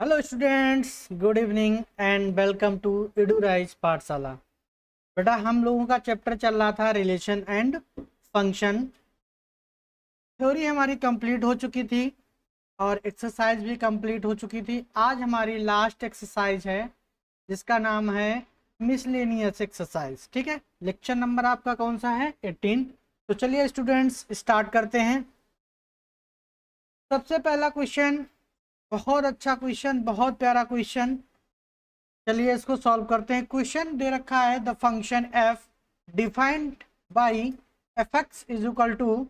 Hello students, good evening and welcome to Edurise Pathshala. बेटा, हम लोगों का चैप्टर चल रहा था रिलेशन एंड फंक्शन। थ्योरी हमारी कंप्लीट हो चुकी थी और एक्सरसाइज भी कंप्लीट हो चुकी थी। आज हमारी लास्ट एक्सरसाइज है जिसका नाम है मिसलेनियस एक्सरसाइज। ठीक है, लेक्चर नंबर आपका कौन सा है? 18। तो चलिए स्टूडेंट्स स्टार्ट करते हैं। सबसे पहला क्वेश्चन, बहुत अच्छा क्वेश्चन, बहुत प्यारा क्वेश्चन। चलिए इसको सॉल्व करते हैं। क्वेश्चन दे रखा है the function F defined by F x is equal to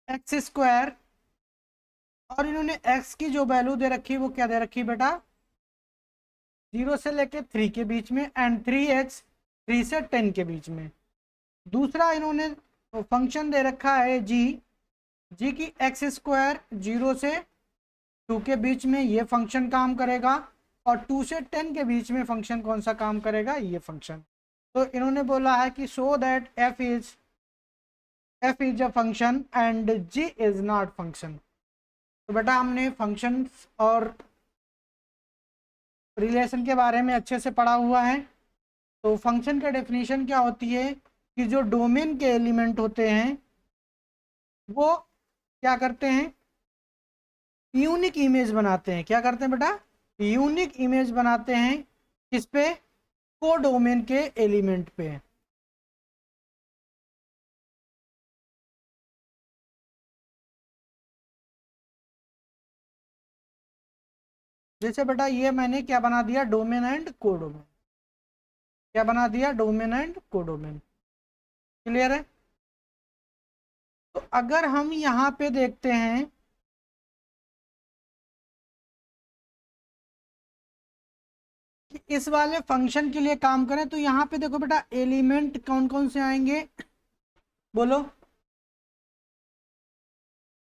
x square, और इन्होंने एक्स की जो वैल्यू दे रखी है वो क्या दे रखी है बेटा? 0 से लेके 3 के बीच में एंड 3x 3 से 10 के बीच में। दूसरा इन्होंने फंक्शन दे रखा है जी की एक्स स्क्वायर 0 से 2 के बीच में ये फंक्शन काम करेगा, और 2 से 10 के बीच में फंक्शन कौन सा काम करेगा? ये फंक्शन। तो इन्होंने बोला है कि so that F is a function and G is not function. तो बेटा हमने फंक्शंस और रिलेशन के बारे में अच्छे से पढ़ा हुआ है। तो फंक्शन का डेफिनेशन क्या होती है कि जो डोमेन के एलिमेंट होते हैं वो क्या करते हैं? यूनिक इमेज बनाते हैं। क्या करते हैं बेटा? यूनिक इमेज बनाते हैं। किस पे? को डोमेन के एलिमेंट पे। जैसे बेटा ये मैंने क्या बना दिया? Domain and codomain. क्या बना दिया? Domain and codomain. क्लियर है? तो अगर हम यहाँ पे देखते हैं कि इस वाले फंक्शन के लिए काम करें, तो यहाँ पे देखो बेटा एलिमेंट कौन कौन से आएंगे? बोलो।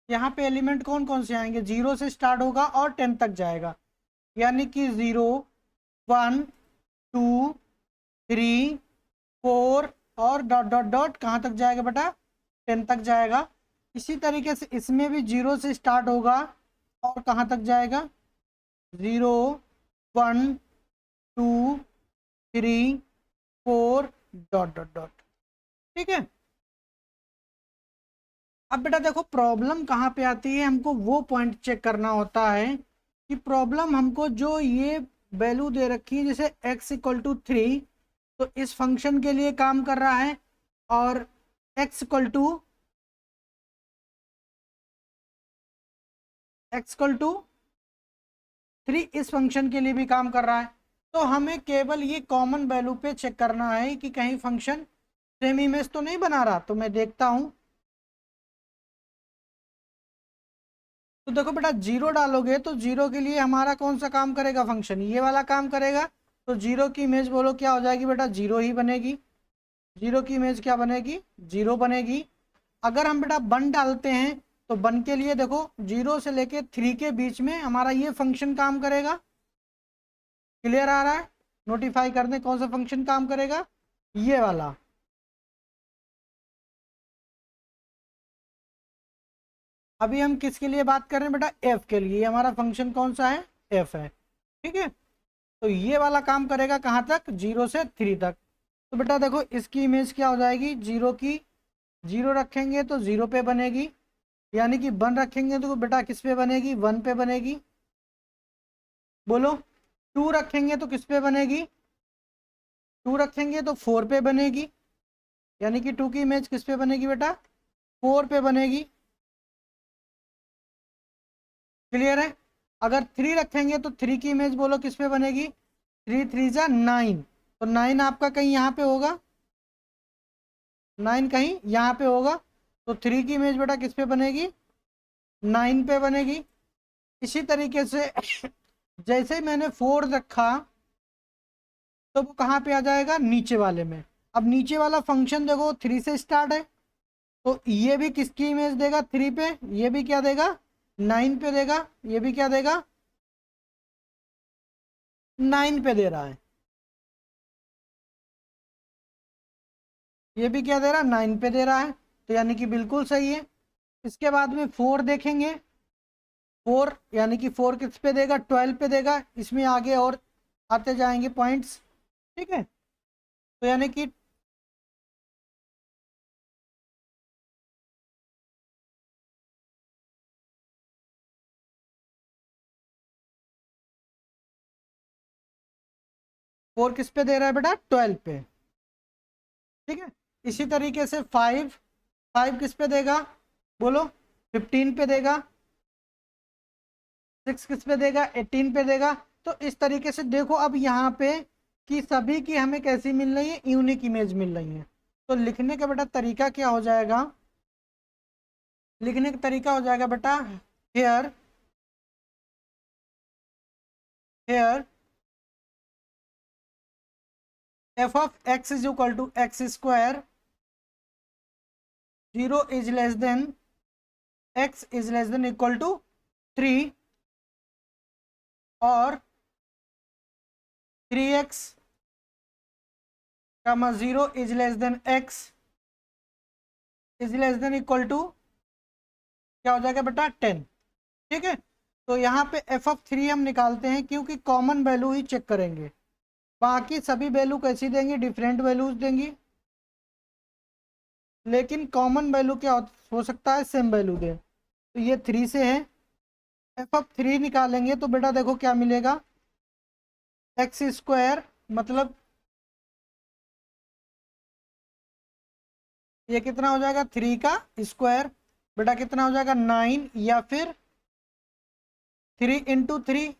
यहाँ पे एलिमेंट कौन कौन से आएंगे? 0 से स्टार्ट होगा और 10 तक जाएगा, यानी कि 0 1 2 3 4 और डॉट डॉट डॉट कहाँ तक जाएगा बेटा? 10 तक जाएगा। इसी तरीके से इसमें भी 0 से स्टार्ट होगा और कहाँ तक जाएगा? 0 1 2 3 4 डॉट डॉट डॉट। ठीक है। अब बेटा देखो प्रॉब्लम कहाँ पे आती है, हमको वो पॉइंट चेक करना होता है कि प्रॉब्लम हमको जो ये वैल्यू दे रखी है, जैसे x इक्वल टू 3, तो इस फंक्शन के लिए काम कर रहा है, और x इक्वल टू 3 इस फंक्शन के लिए भी काम कर रहा है। तो हमें केवल ये कॉमन वैल्यू पे चेक करना है कि कहीं फंक्शन सेम इमेज तो नहीं बना रहा। तो मैं देखता हूं। तो देखो बेटा 0 डालोगे तो 0 के लिए हमारा कौन सा काम करेगा? फंक्शन ये वाला काम करेगा। तो 0 की इमेज बोलो क्या हो जाएगी बेटा? 0 ही बनेगी। 0 की इमेज क्या बनेगी? 0 बनेगी। अगर हम बेटा 1 डालते हैं तो 1 के लिए देखो 0 से लेके 3 के बीच में हमारा ये फंक्शन काम करेगा। क्लियर आ रहा है? नोटिफाई कर दें कौन सा फंक्शन काम करेगा? ये वाला। अभी हम किसके लिए बात कर रहे हैं बेटा? एफ के लिए। हमारा फंक्शन कौन सा है? एफ है। ठीक है। तो ये वाला काम करेगा कहाँ तक? 0 से 3 तक। तो बेटा देखो इसकी इमेज क्या हो जाएगी? 0 की 0 रखेंगे तो 0 पे बनेगी, यानी कि 1 रखेंगे तो बेटा किस पे बनेगी? 1 पे बनेगी। बोलो। 2 रखेंगे तो किस पे बनेगी? 2 रखेंगे तो 4 पे बनेगी, यानी कि 2 की इमेज किस पे बनेगी बेटा? 4 पे बनेगी। क्लियर है? अगर 3 रखेंगे तो 3 की इमेज बोलो किस पे बनेगी? 3 3 जा 9, तो 9 आपका कहीं यहाँ पे होगा। 9 कहीं यहाँ पे होगा। तो 3 की इमेज बेटा किस पे बनेगी? 9 पे बनेगी। इसी तरीके से जैसे ही मैंने 4 रखा तो वो कहाँ पे आ जाएगा? नीचे वाले में। अब नीचे वाला फंक्शन देखो 3 से स्टार्ट है, तो ये भी किसकी इमेज देगा? 3 पे। ये भी क्या देगा? 9 पे देगा। ये भी क्या देगा? 9 पे दे रहा है। ये भी क्या दे रहा है? 9 पे दे रहा है। तो यानी कि बिल्कुल सही है। इसके बाद में 4 देखेंगे 4 यानी कि 4 किस पे देगा, 12 पे देगा। इसमें आगे और आते जाएंगे पॉइंट्स, ठीक है। तो यानी कि 4 किस पे दे रहा है बेटा, 12 पे, ठीक है। इसी तरीके से 5 किस पे देगा, बोलो, 15 पे देगा। 6 किस पे देगा, 18 पे देगा। तो इस तरीके से देखो अब यहाँ पे कि सभी की हमें कैसी मिल रही है, यूनिक इमेज मिल रही है। तो लिखने का बेटा तरीका क्या हो जाएगा, लिखने का तरीका हो जाएगा बेटा, here here F of x is equal to x square, 0 is less than X is less than equal to 3, और 3x comma 0 is less than X is less than equal to क्या हो जाएगा बेटा, 10, ठीक है। तो यहाँ पे एफ ऑफ 3 हम निकालते हैं क्योंकि कॉमन वैल्यू ही चेक करेंगे, बाकी सभी वैल्यू कैसी देंगी, डिफरेंट वैल्यूज देंगी, लेकिन कॉमन वैल्यू क्या हो सकता है, सेम वैल्यू दे। तो ये 3 से है, एफ ऑफ 3 निकालेंगे तो बेटा देखो क्या मिलेगा, एक्स स्क्वायर मतलब ये कितना हो जाएगा, 3 का स्क्वायर, बेटा कितना हो जाएगा 9, या फिर 3 × 3,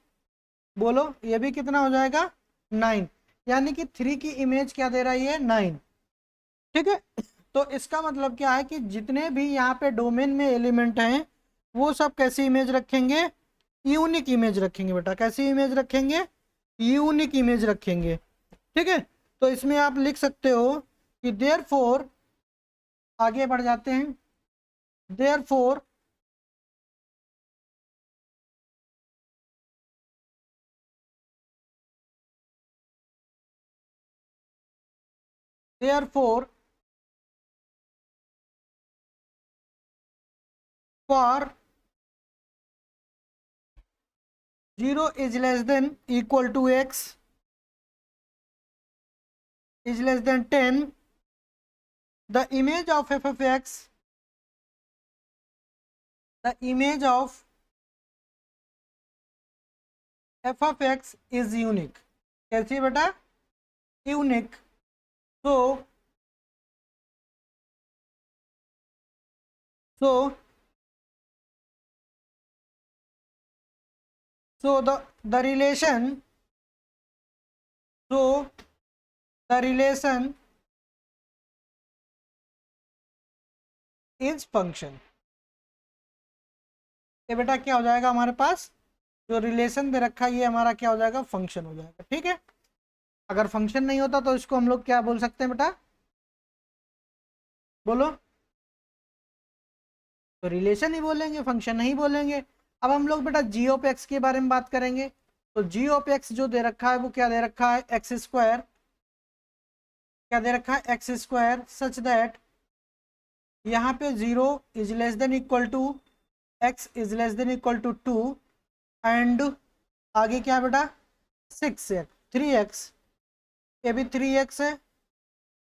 बोलो ये भी कितना हो जाएगा 9, यानी कि 3 की इमेज क्या दे रही है, 9, ठीक है। तो इसका मतलब क्या है कि जितने भी यहाँ पे डोमेन में एलिमेंट हैं वो सब कैसी इमेज रखेंगे, यूनिक इमेज रखेंगे बेटा, कैसी इमेज रखेंगे, यूनिक इमेज रखेंगे, ठीक है। तो इसमें आप लिख सकते हो कि देयरफॉर, आगे बढ़ जाते हैं, therefore therefore for 0 is less than equal to X is less than 10, the image of f of x, the image of f of x is unique, कैसी है बेटा, unique. so so so the relation, so the relation is function, ये बेटा क्या हो जाएगा हमारे पास, जो रिलेशन दे रखा है ये हमारा क्या हो जाएगा, फंक्शन हो जाएगा, ठीक है। अगर फंक्शन नहीं होता तो इसको हम लोग क्या बोल सकते हैं बेटा, बोलो, तो रिलेशन ही बोलेंगे, फंक्शन नहीं बोलेंगे। अब हम लोग बेटा जी ऑफ एक्स के बारे में बात करेंगे। तो जी ऑफ एक्स जो दे रखा है वो क्या दे रखा है, एक्स स्क्वायर, क्या दे रखा है, एक्स स्क्वायर, सच दैट यहाँ पे 0 is less than equal to X is less than equal to 2, and आगे क्या है बेटा, 6x 3x, ये भी 3x है,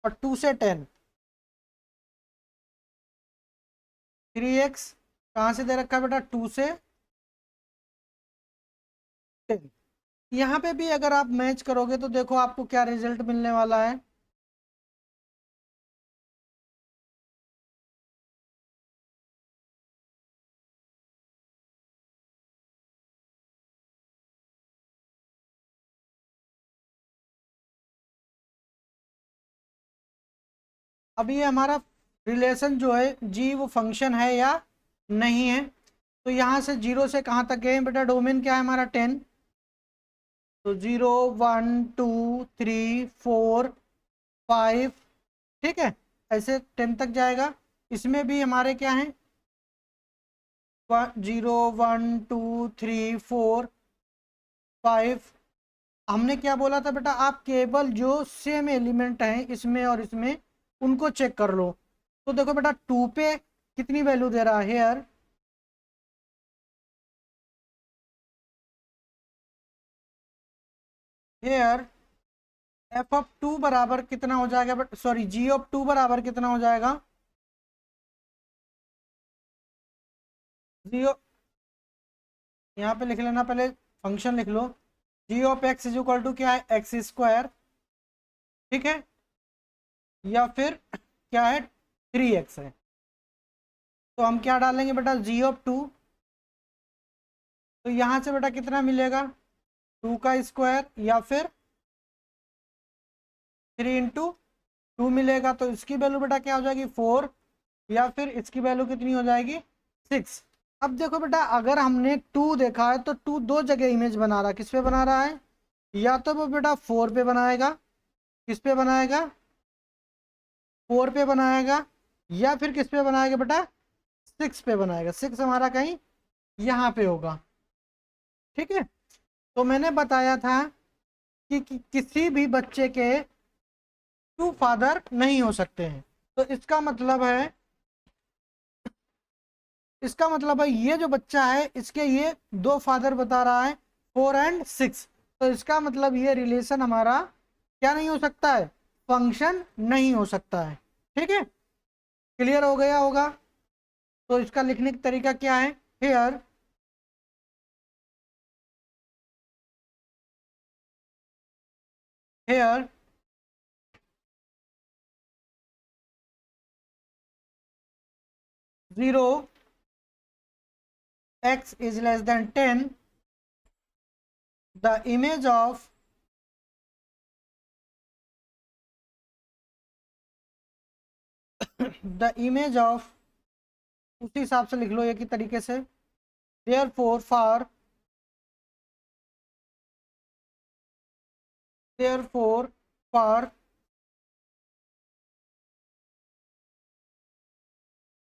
और 2 से 10, 3x कहाँ से दे रखा है बेटा, 2 से 10। यहाँ पे भी अगर आप मैच करोगे तो देखो आपको क्या रिजल्ट मिलने वाला है, अब ये हमारा रिलेशन जो है जी वो फंक्शन है या नहीं है। तो यहाँ से 0 से कहाँ तक गए बेटा, डोमेन क्या है हमारा 10, तो 0 1 2 3 4 5, ठीक है, ऐसे 10 तक जाएगा। इसमें भी हमारे क्या हैं, 0 1 2 3 4 5। हमने क्या बोला था बेटा, आप केवल जो सेम एलिमेंट हैं इसमें और इसमें उनको चेक कर लो। तो देखो बेटा 2 पे कितनी वैल्यू दे रहा है here, here F of two बराबर कितना हो जाएगा, but sorry G of two बराबर कितना हो जाएगा, जी, यहाँ पे लिख लेना, पहले फंक्शन लिख लो। G of x is equal to क्या है, एक्स स्क्वायर, ठीक है, या फिर क्या है, 3x है। तो हम क्या डालेंगे बेटा, जी ऑफ टू, तो यहाँ से बेटा कितना मिलेगा, 2 का स्क्वायर या फिर 3 × 2 मिलेगा। तो इसकी वैल्यू बेटा क्या हो जाएगी, 4, या फिर इसकी वैल्यू कितनी हो जाएगी, 6। अब देखो बेटा, अगर हमने 2 देखा है तो 2 दो जगह इमेज बना रहा है, किस पे बना रहा है, या तो वो बेटा 4 पे बनाएगा, किस पे बनाएगा, 4 पे बनाएगा, या फिर किस पे बनाएगा बेटा, 6 पे बनाएगा। 6 हमारा कहीं यहाँ पे होगा, ठीक है। तो मैंने बताया था कि किसी भी बच्चे के 2 फादर नहीं हो सकते हैं। तो इसका मतलब है ये जो बच्चा है इसके ये 2 फादर बता रहा है, 4 और 6। तो इसका मतलब ये रिलेशन हमारा क्या नहीं हो सकता है, फंक्शन नहीं हो सकता है, ठीक है। क्लियर हो गया होगा। तो इसका लिखने का तरीका क्या है, here here zero x is less than 10, the image of the image of, उसी हिसाब से लिख लो एक ही तरीके से, therefore for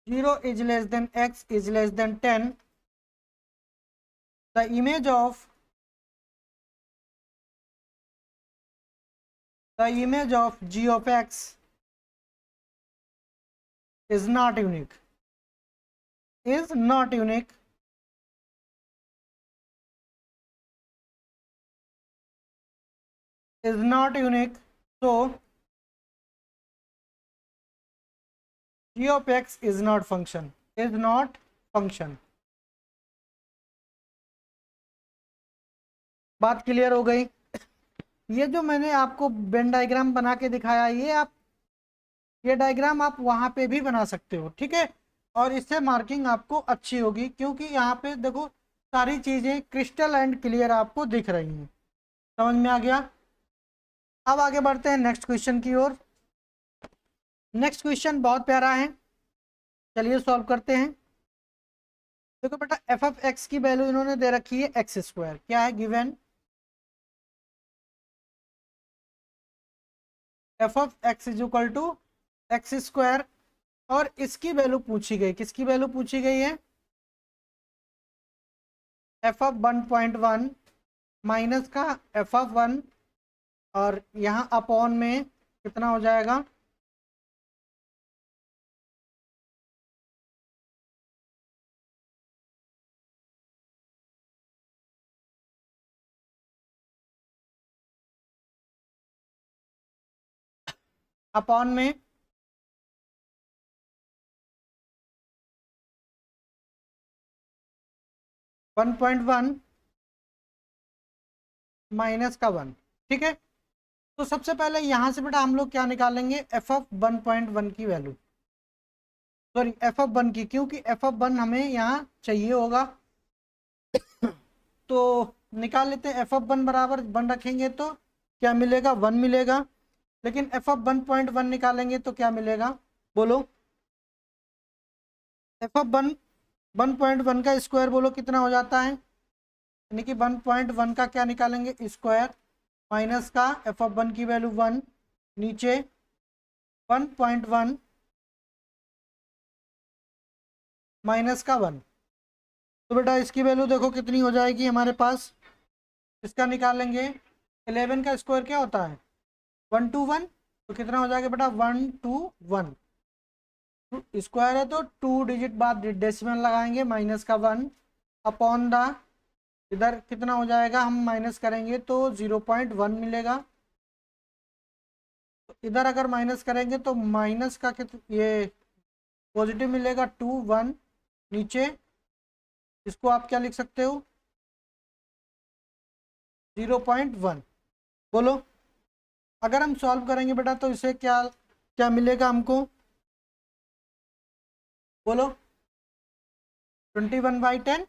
0 is less than x is less than 10, the image of g of x is not unique, is not unique, is not unique. So g of x is not function, is not function. बात clear हो गई। ये जो मैंने आपको Venn diagram बना के दिखाया, ये डायग्राम आप वहां पे भी बना सकते हो, ठीक है। और इससे मार्किंग आपको अच्छी होगी, क्योंकि यहाँ पे देखो सारी चीजें क्रिस्टल एंड क्लियर आपको दिख रही हैं। समझ में आ गया। अब आगे बढ़ते हैं नेक्स्ट क्वेश्चन की ओर। नेक्स्ट क्वेश्चन बहुत प्यारा है, चलिए सॉल्व करते हैं। देखो बेटा, एफ ऑफ एक्स की वैल्यू इन्होंने दे रखी है एक्स स्क्वायर, क्या है given, F of x is equal to x square, और इसकी वैल्यू पूछी गई, किसकी वैल्यू पूछी गई है, एफ ऑफ 1.1 माइनस का एफ ऑफ 1, और यहाँ अपॉन में कितना हो जाएगा, अपॉन में 1.1 माइनस का 1, ठीक है। तो सबसे पहले यहाँ से बेटा हम लोग क्या निकालेंगे, एफ ऑफ 1.1 की वैल्यू, सॉरी एफ ऑफ 1 की, क्योंकि एफ ऑफ 1 हमें यहाँ चाहिए होगा। तो निकाल लेते हैं, एफ ऑफ 1 बराबर 1 रखेंगे तो क्या मिलेगा, 1 मिलेगा। लेकिन एफ ऑफ 1.1 निकालेंगे तो क्या मिलेगा, बोलो, एफ ऑफ 1.1 का स्क्वायर बोलो कितना हो जाता है, यानी कि 1.1 का क्या निकालेंगे, स्क्वायर, माइनस का एफ ऑफ 1 की वैल्यू 1, नीचे 1.1 माइनस का 1। तो बेटा इसकी वैल्यू देखो कितनी हो जाएगी हमारे पास, इसका निकालेंगे, 11 का स्क्वायर क्या होता है, 1 to 1, तो कितना हो जाएगा बेटा, 1 to 1, स्क्वायर है तो 2 डिजिट बाद डेसिमल लगाएंगे, माइनस का 1 अपॉन द इधर कितना हो जाएगा, हम माइनस करेंगे तो 0.1 मिलेगा। तो इधर अगर माइनस करेंगे तो माइनस का ये पॉजिटिव मिलेगा 2 1। नीचे इसको आप क्या लिख सकते हो, 0.1। बोलो, अगर हम सॉल्व करेंगे बेटा तो इसे क्या क्या मिलेगा हमको, बोलो 21/10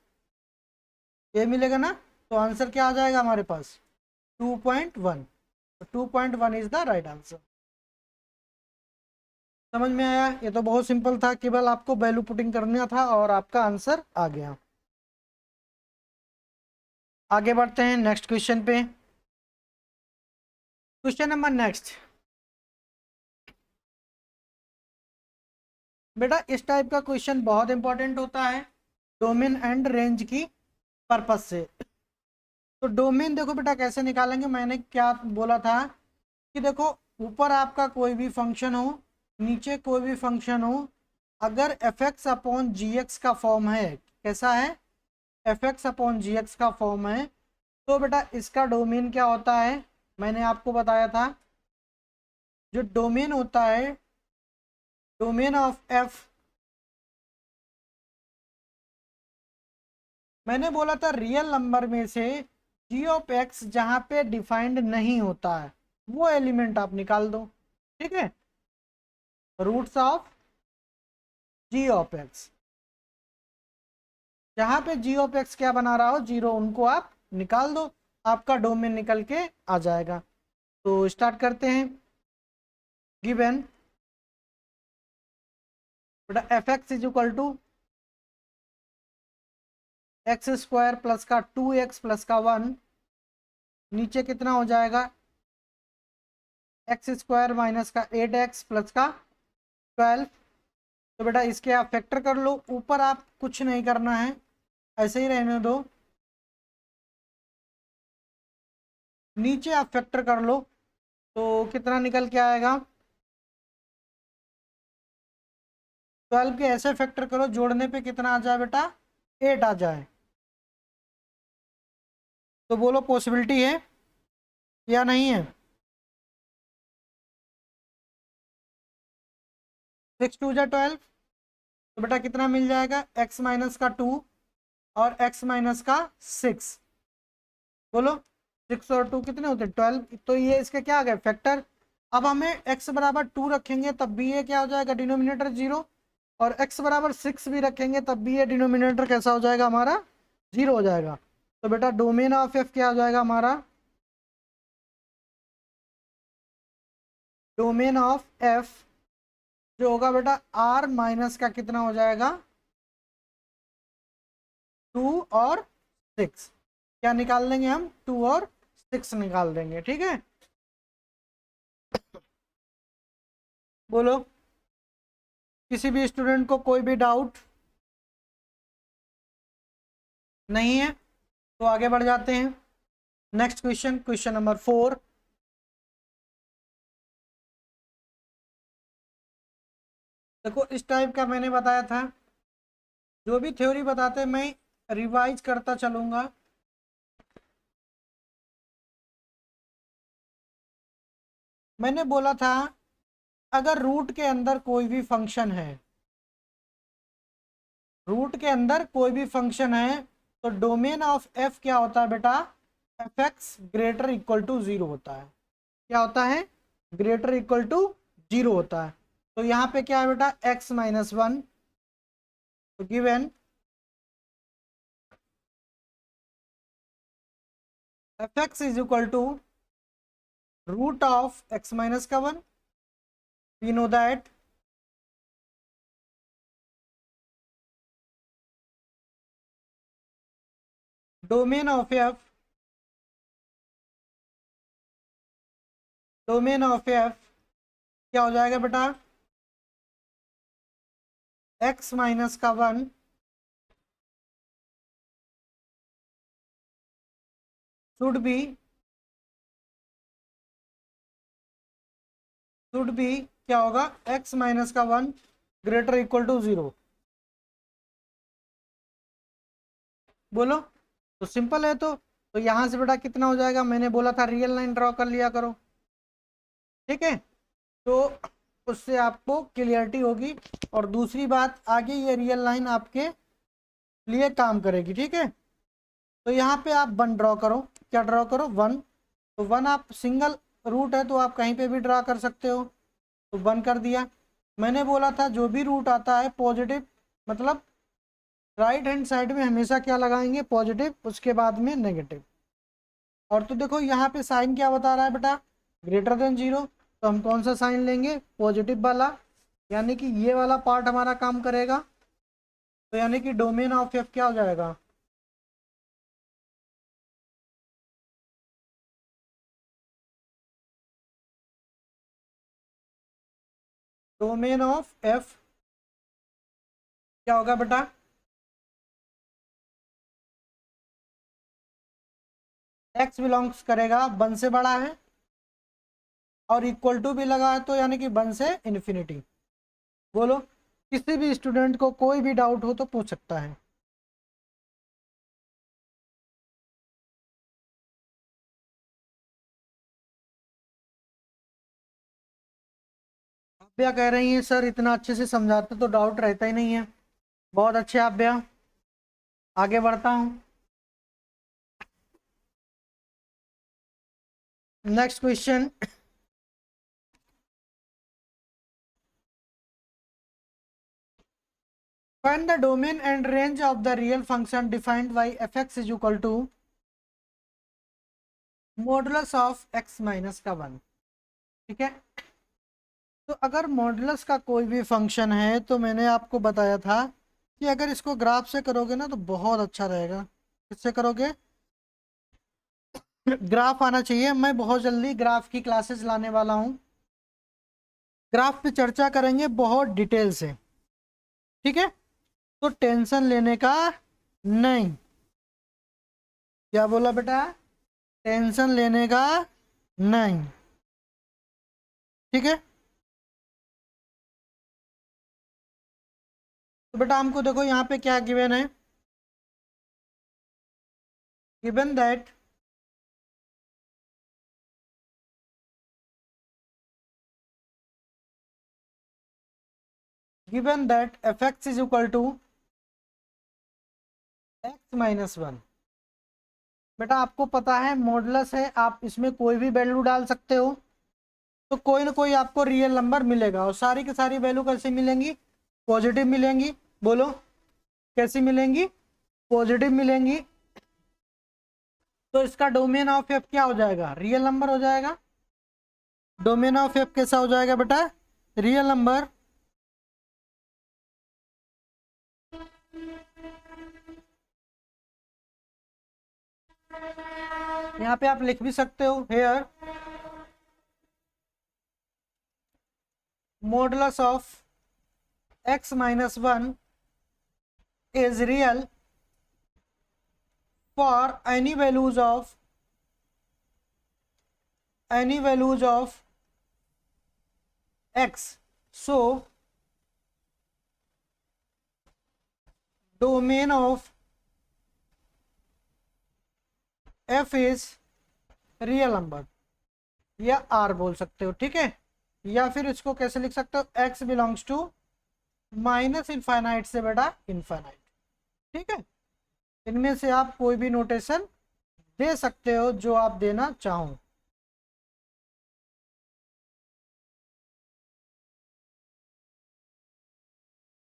ये मिलेगा ना। तो आंसर क्या आ जाएगा हमारे पास, 2.1। 2.1 इज द राइट आंसर। समझ में आया, ये तो बहुत सिंपल था, केवल आपको वैल्यू पुटिंग करना था और आपका आंसर आ गया। आगे बढ़ते हैं नेक्स्ट क्वेश्चन पे। Question number next. बेटा इस टाइप का क्वेश्चन बहुत इंपॉर्टेंट होता है डोमेन एंड रेंज की पर्पस से। तो डोमेन देखो बेटा कैसे निकालेंगे, मैंने क्या बोला था कि देखो ऊपर आपका कोई भी फंक्शन हो, नीचे कोई भी फंक्शन हो, अगर एफ एक्स अपॉन जी एक्स का फॉर्म है, कैसा है, एफ एक्स अपॉन जी एक्स का फॉर्म है, तो बेटा इसका डोमेन क्या होता है, मैंने आपको बताया था जो डोमेन होता है, डोमेन ऑफ एफ, मैंने बोला था रियल नंबर में से जी ऑफ एक्स जहां पे डिफाइंड नहीं होता है वो एलिमेंट आप निकाल दो, ठीक है। Roots of G of X, जहां पे जी ऑफ एक्स क्या बना रहा हो जीरो, उनको आप निकाल दो, आपका डोमेन निकल के आ जाएगा। तो स्टार्ट करते हैं। गिवन बेटा F x is equal to x square plus का 2x प्लस का 1, नीचे कितना हो जाएगा, एक्स स्क्वायर माइनस का 8x प्लस का 12। तो बेटा इसके आप फैक्टर कर लो, ऊपर आप कुछ नहीं करना है, ऐसे ही रहने दो, नीचे आप फैक्टर कर लो तो कितना निकल के आएगा, 12 के ऐसे फैक्टर करो जोड़ने पे कितना आ जाए बेटा, 8 आ जाए। तो बोलो पॉसिबिलिटी है या नहीं है। 6 2 जा 12, तो बेटा कितना मिल जाएगा, x माइनस का 2 और x माइनस का 6। बोलो 6 और 2 कितने होते हैं, 12। तो ये इसके क्या आ गए फैक्टर। अब हमें x बराबर 2 रखेंगे तब भी ये क्या हो जाएगा, डिनोमिनेटर 0, और x बराबर 6 भी रखेंगे तब भी ये डिनोमिनेटर कैसा हो जाएगा हमारा, 0 हो जाएगा। तो बेटा डोमेन ऑफ f क्या हो जाएगा हमारा, डोमेन ऑफ f जो होगा बेटा r माइनस का कितना हो जाएगा, 2 और 6। क्या निकाल देंगे हम, 2 और 6 निकाल देंगे, ठीक है। बोलो किसी भी स्टूडेंट को कोई भी डाउट नहीं है, तो आगे बढ़ जाते हैं। Next question, question number 4। देखो इस टाइप का मैंने बताया था, जो भी थ्योरी बताते मैं रिवाइज करता चलूंगा। मैंने बोला था अगर रूट के अंदर कोई भी फंक्शन है, रूट के अंदर कोई भी फंक्शन है, तो डोमेन ऑफ एफ क्या होता है बेटा, F X greater equal to 0 होता है। क्या होता है, ग्रेटर इक्वल टू 0 होता है। तो यहाँ पे क्या है बेटा, x माइनस 1, तो given F x is equal to root of x minus का 1। We know that domain of F, domain of F क्या हो जाएगा बेटा, x माइनस का 1 शुड बी क्या होगा, x माइनस का 1 ग्रेटर इक्वल टू 0। बोलो, तो सिंपल है। तो यहाँ से बेटा कितना हो जाएगा, मैंने बोला था रियल लाइन ड्रॉ कर लिया करो, ठीक है। तो उससे आपको क्लियरिटी होगी। और दूसरी बात, आगे ये रियल लाइन आपके लिए काम करेगी, ठीक है। तो यहाँ पे आप 1 ड्रॉ करो, क्या ड्रॉ करो 1। तो 1 आप सिंगल रूट है तो आप कहीं पे भी ड्रॉ कर सकते हो, तो 1 कर दिया। मैंने बोला था जो भी रूट आता है पॉजिटिव, मतलब राइट हैंड साइड में हमेशा क्या लगाएंगे, पॉजिटिव, उसके बाद में नेगेटिव। और तो देखो यहाँ पे साइन क्या बता रहा है बेटा, ग्रेटर देन 0, तो हम कौन सा साइन लेंगे, पॉजिटिव वाला, यानी कि ये वाला पार्ट हमारा काम करेगा। तो यानी कि डोमेन ऑफ एफ क्या हो जाएगा, डोमेन ऑफ एफ क्या होगा बेटा, एक्स बिलोंग्स करेगा 1 से बड़ा है और इक्वल टू भी लगा है, तो यानी कि 1 से इन्फिनिटी। बोलो, किसी भी स्टूडेंट को कोई भी डाउट हो तो पूछ सकता है। अभ्या कह रही है सर इतना अच्छे से समझाते तो डाउट रहता ही नहीं है। बहुत अच्छे अभ्या, आगे बढ़ता हूँ। Next question, find the domain and range of the real function defined by fx is equal to modulus of x minus का 1, ठीक है। तो अगर मॉडुलस का कोई भी फंक्शन है तो मैंने आपको बताया था कि अगर इसको ग्राफ से करोगे ना तो बहुत अच्छा रहेगा। किससे करोगे, ग्राफ आना चाहिए। मैं बहुत जल्दी ग्राफ की क्लासेस लाने वाला हूँ, ग्राफ पे चर्चा करेंगे बहुत डिटेल से, ठीक है। तो टेंशन लेने का नहीं, क्या बोला बेटा, टेंशन लेने का नहीं, ठीक है। तो बेटा हमको देखो यहाँ पे क्या गिवन है, given that fx is equal to x minus 1। बेटा आपको पता है मॉडुलस है, आप इसमें कोई भी वैल्यू डाल सकते हो, तो कोई ना कोई आपको रियल नंबर मिलेगा। और सारी की सारी वैल्यू कैसे मिलेंगी, पॉजिटिव मिलेंगी। बोलो कैसी मिलेंगी, पॉजिटिव मिलेंगी। तो इसका डोमेन ऑफ एफ क्या हो जाएगा, रियल नंबर हो जाएगा। डोमेन ऑफ एफ कैसा हो जाएगा बेटा, रियल नंबर। यहाँ पे आप लिख भी सकते हो, here modulus of x minus 1 is real for any values of x, so domain of f is real number, या r बोल सकते हो, ठीक है। या फिर इसको कैसे लिख सकते हो, x belongs to minus infinite से बेटा इनफाइनाइट, ठीक है। इनमें से आप कोई भी नोटेशन दे सकते हो जो आप देना चाहो।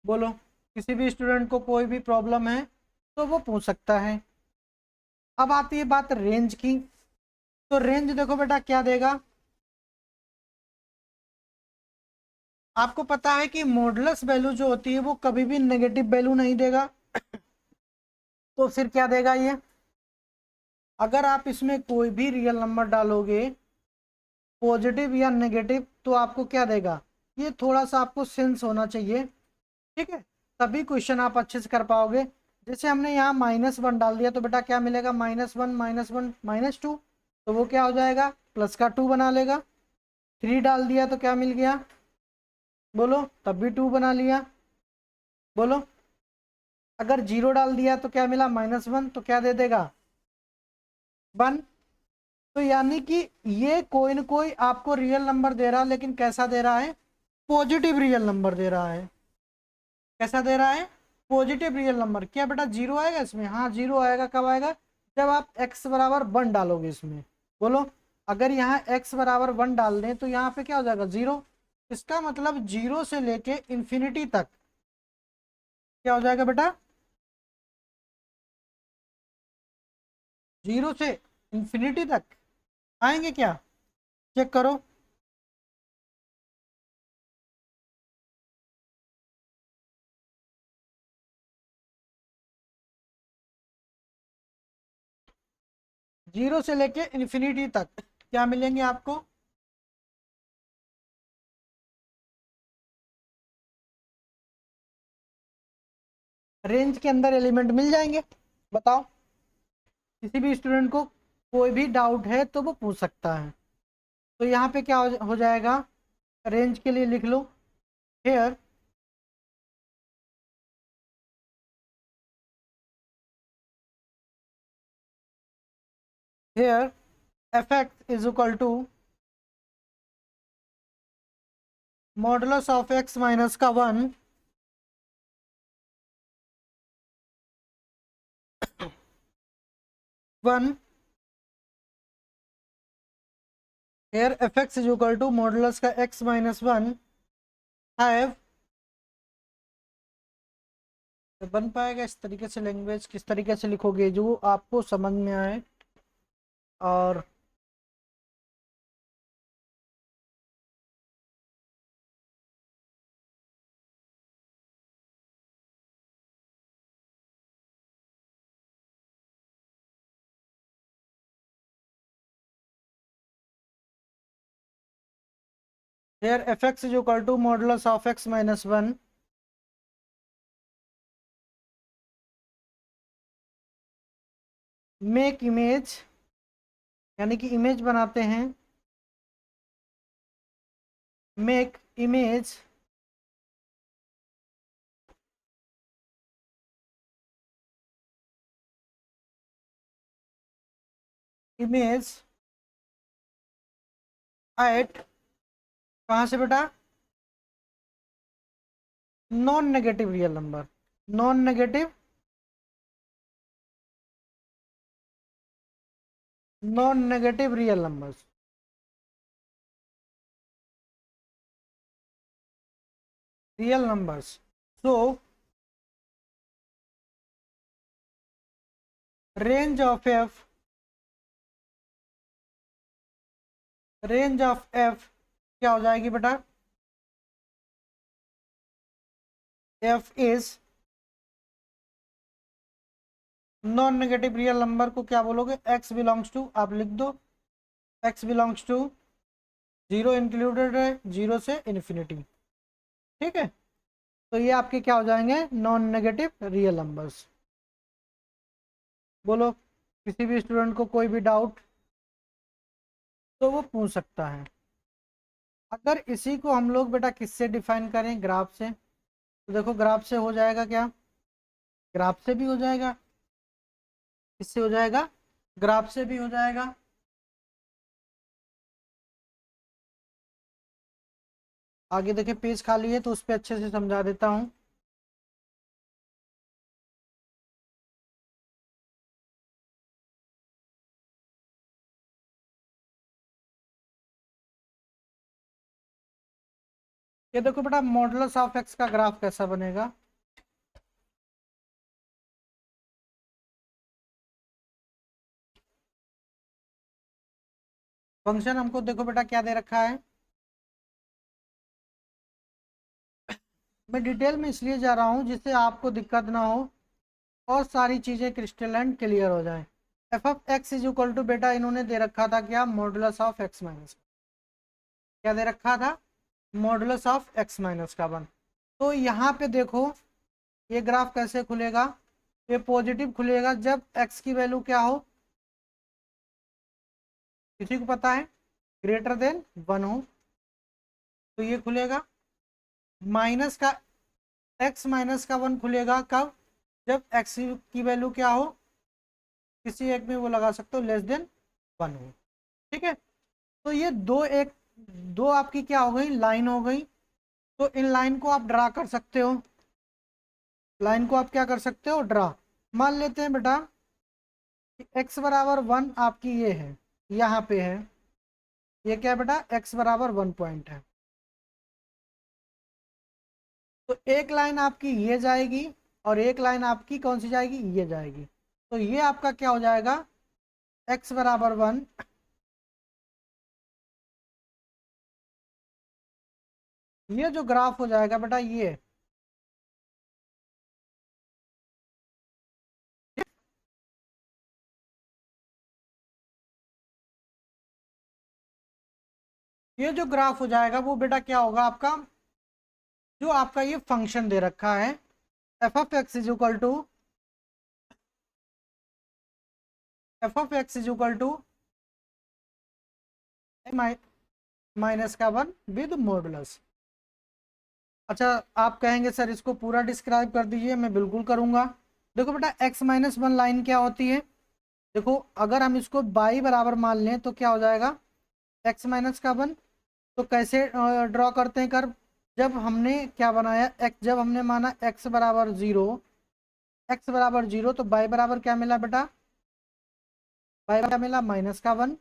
बोलो, किसी भी स्टूडेंट को कोई भी प्रॉब्लम है तो वो पूछ सकता है। अब आती है बात रेंज की, तो रेंज देखो बेटा क्या देगा, आपको पता है कि मॉडुलस वैल्यू जो होती है वो कभी भी नेगेटिव वैल्यू नहीं देगा। तो फिर क्या देगा ये, अगर आप इसमें कोई भी रियल नंबर डालोगे पॉजिटिव या नेगेटिव, तो आपको क्या देगा, ये थोड़ा सा आपको सेंस होना चाहिए, ठीक है, तभी क्वेश्चन आप अच्छे से कर पाओगे। जैसे हमने यहाँ -1 डाल दिया तो बेटा क्या मिलेगा, -1 -1 -2, तो वो क्या हो जाएगा, प्लस का 2 बना लेगा। 3 डाल दिया तो क्या मिल गया, बोलो तब भी 2 बना लिया। बोलो अगर 0 डाल दिया तो क्या मिला, -1, तो क्या दे देगा, 1। तो यानी कि ये कोई न कोई आपको रियल नंबर दे रहा है, लेकिन कैसा दे रहा है? पॉजिटिव रियल नंबर दे रहा है। कैसा दे रहा है? Positive real number. क्या बेटा जीरो आएगा इसमें? हाँ जीरो आएगा। कब आएगा? जब आप x बराबर 1 डालोगे इसमें। बोलो, अगर यहाँ x बराबर 1 डाल दें तो यहाँ पे क्या हो जाएगा? जीरो। इसका मतलब जीरो से लेके इंफिनिटी तक क्या हो जाएगा बेटा? जीरो से इंफिनिटी तक आएंगे क्या? चेक करो। जीरो से लेके इंफिनिटी तक क्या मिलेंगे आपको? रेंज के अंदर एलिमेंट मिल जाएंगे। बताओ, किसी भी स्टूडेंट को कोई भी डाउट है तो वो पूछ सकता है। तो यहाँ पे क्या हो जाएगा? रेंज के लिए लिख लो, here here F x is equal to modulus of X minus का 1 1 here F x is equal to modulus का एक्स माइनस 1 हैव। बन पाएगा इस तरीके से? लैंग्वेज किस तरीके से लिखोगे जो आपको समझ में आए? और here F x is equal to modulus of X minus 1 make image, यानी कि इमेज बनाते हैं। मेक इमेज इमेज एट, कहाँ से बेटा? Non negative real number. Non negative non negative real numbers. Real numbers. So range of F, range of F क्या हो जाएगी बेटा? F is non negative real number को क्या बोलोगे? एक्स बिलोंग्स टू, आप लिख दो X belongs to zero included है, जीरो से इन्फिनिटी। ठीक है, तो ये आपके क्या हो जाएंगे? Non negative real numbers. बोलो, किसी भी स्टूडेंट को कोई भी डाउट तो वो पूछ सकता है। अगर इसी को हम लोग बेटा किससे डिफाइन करें? ग्राफ से। तो देखो ग्राफ से हो जाएगा क्या? ग्राफ से भी हो जाएगा। किससे हो जाएगा? ग्राफ से भी हो जाएगा। आगे देखिए पेज खाली है तो उस पर अच्छे से समझा देता हूँ। ये देखो बेटा मॉडुलस ऑफ एक्स का ग्राफ कैसा बनेगा। फंक्शन हमको देखो बेटा क्या दे रखा है। मैं डिटेल में इसलिए जा रहा हूँ जिससे आपको दिक्कत ना हो और सारी चीज़ें क्रिस्टल एंड क्लियर हो जाए। F of x is equal to बेटा इन्होंने दे रखा था क्या? Modulus of X minus. क्या दे रखा था? मॉडुलस ऑफ एक्स माइनस का 1। तो यहाँ पे देखो ये ग्राफ कैसे खुलेगा? ये पॉजिटिव खुलेगा जब एक्स की वैल्यू क्या हो? किसी को पता है? ग्रेटर देन 1 हो तो ये खुलेगा। माइनस का एक्स माइनस का 1 खुलेगा कब? जब एक्स की वैल्यू क्या हो? किसी एक में वो लगा सकते हो लेस देन 1 हो। ठीक है, तो ये दो आपकी क्या हो गई, लाइन हो गई। तो इन लाइन को आप ड्रा कर सकते हो, लाइन को आप क्या कर सकते हो, ड्रा। मान लेते हैं बेटा x बराबर 1 आपकी ये है, यहाँ पे है, ये क्या है बेटा, x बराबर 1 पॉइंट है। तो एक लाइन आपकी ये जाएगी और एक लाइन आपकी कौन सी जाएगी, ये जाएगी। तो ये आपका क्या हो जाएगा, x बराबर 1, ये जो ग्राफ हो जाएगा बेटा ये जो ग्राफ हो जाएगा वो बेटा क्या होगा आपका, जो आपका ये फंक्शन दे रखा है f(x) is equal to f(x) is equal to minus का 1 विद मॉडुलस। अच्छा, आप कहेंगे सर इसको पूरा डिस्क्राइब कर दीजिए, मैं बिल्कुल करूंगा। देखो बेटा x-1 लाइन क्या होती है, देखो अगर हम इसको y बराबर मान लें तो क्या हो जाएगा, x-1। तो कैसे ड्रॉ करते हैं कर, जब हमने क्या बनाया x, जब हमने माना x बराबर 0, x बराबर 0 तो y बराबर क्या मिला बेटा, y क्या मिला, -1।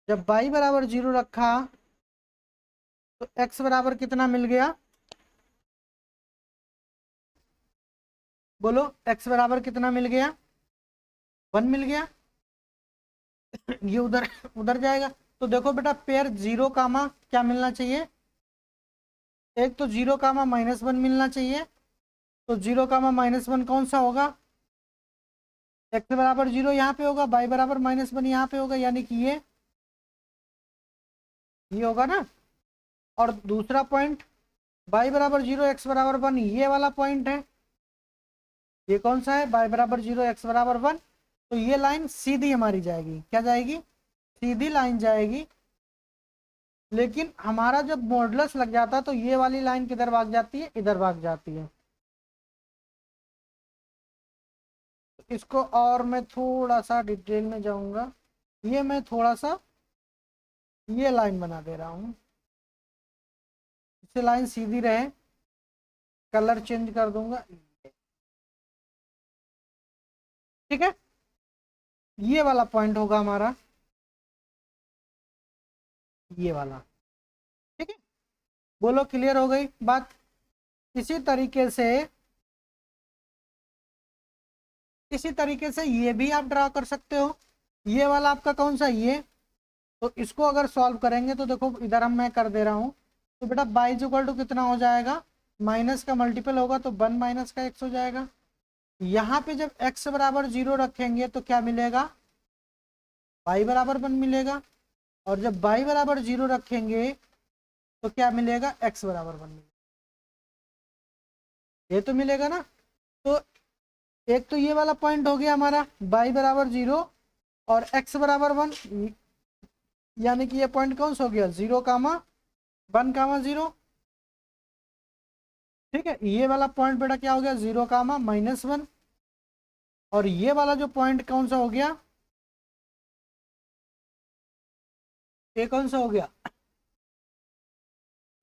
जब y बराबर 0 रखा तो x बराबर कितना मिल गया, बोलो x बराबर कितना मिल गया, 1 मिल गया। ये उधर उधर जाएगा। तो देखो बेटा पेयर 0 कामा क्या मिलना चाहिए, एक तो 0 कामा -1 मिलना चाहिए। तो 0 कामा -1 कौन सा होगा, x बराबर 0 यहाँ पे होगा, y बराबर -1 यहाँ पे होगा, यानी कि ये होगा ना। और दूसरा पॉइंट y बराबर 0 x बराबर 1, ये वाला पॉइंट है, ये कौन सा है, y बराबर 0 x बराबर 1। तो ये लाइन सीधी हमारी जाएगी, क्या जाएगी, सीधी लाइन जाएगी। लेकिन हमारा जब मॉडुलस लग जाता है तो ये वाली लाइन किधर भाग जाती है, इधर भाग जाती है। इसको और मैं थोड़ा सा डिटेल में जाऊंगा, ये मैं थोड़ा सा ये लाइन बना दे रहा हूँ, इससे लाइन सीधी रहे, कलर चेंज कर दूंगा, ठीक है। ये वाला पॉइंट होगा हमारा, ये वाला, ठीक है। बोलो क्लियर हो गई बात। इसी तरीके से ये भी आप ड्रा कर सकते हो। ये वाला आपका कौन सा, ये, तो इसको अगर सॉल्व करेंगे तो देखो इधर हम मैं कर दे रहा हूँ। तो बेटा बाई इक्वल टू कितना हो जाएगा, माइनस का मल्टीपल होगा तो 1 माइनस का x हो जाएगा। यहाँ पे जब x बराबर 0 रखेंगे तो क्या मिलेगा, y बराबर 1 मिलेगा। और जब y बराबर 0 रखेंगे तो क्या मिलेगा, x बराबर 1 मिलेगा, ये तो मिलेगा ना। तो एक तो ये वाला पॉइंट हो गया हमारा y बराबर 0 और x बराबर 1, यानी कि ये पॉइंट कौन सा हो गया, 0 कामा 1 कामा 0, ठीक है। ये वाला पॉइंट बेटा क्या हो गया, 0 कामा -1। और ये वाला जो पॉइंट कौन सा हो गया, ये कौन सा हो गया,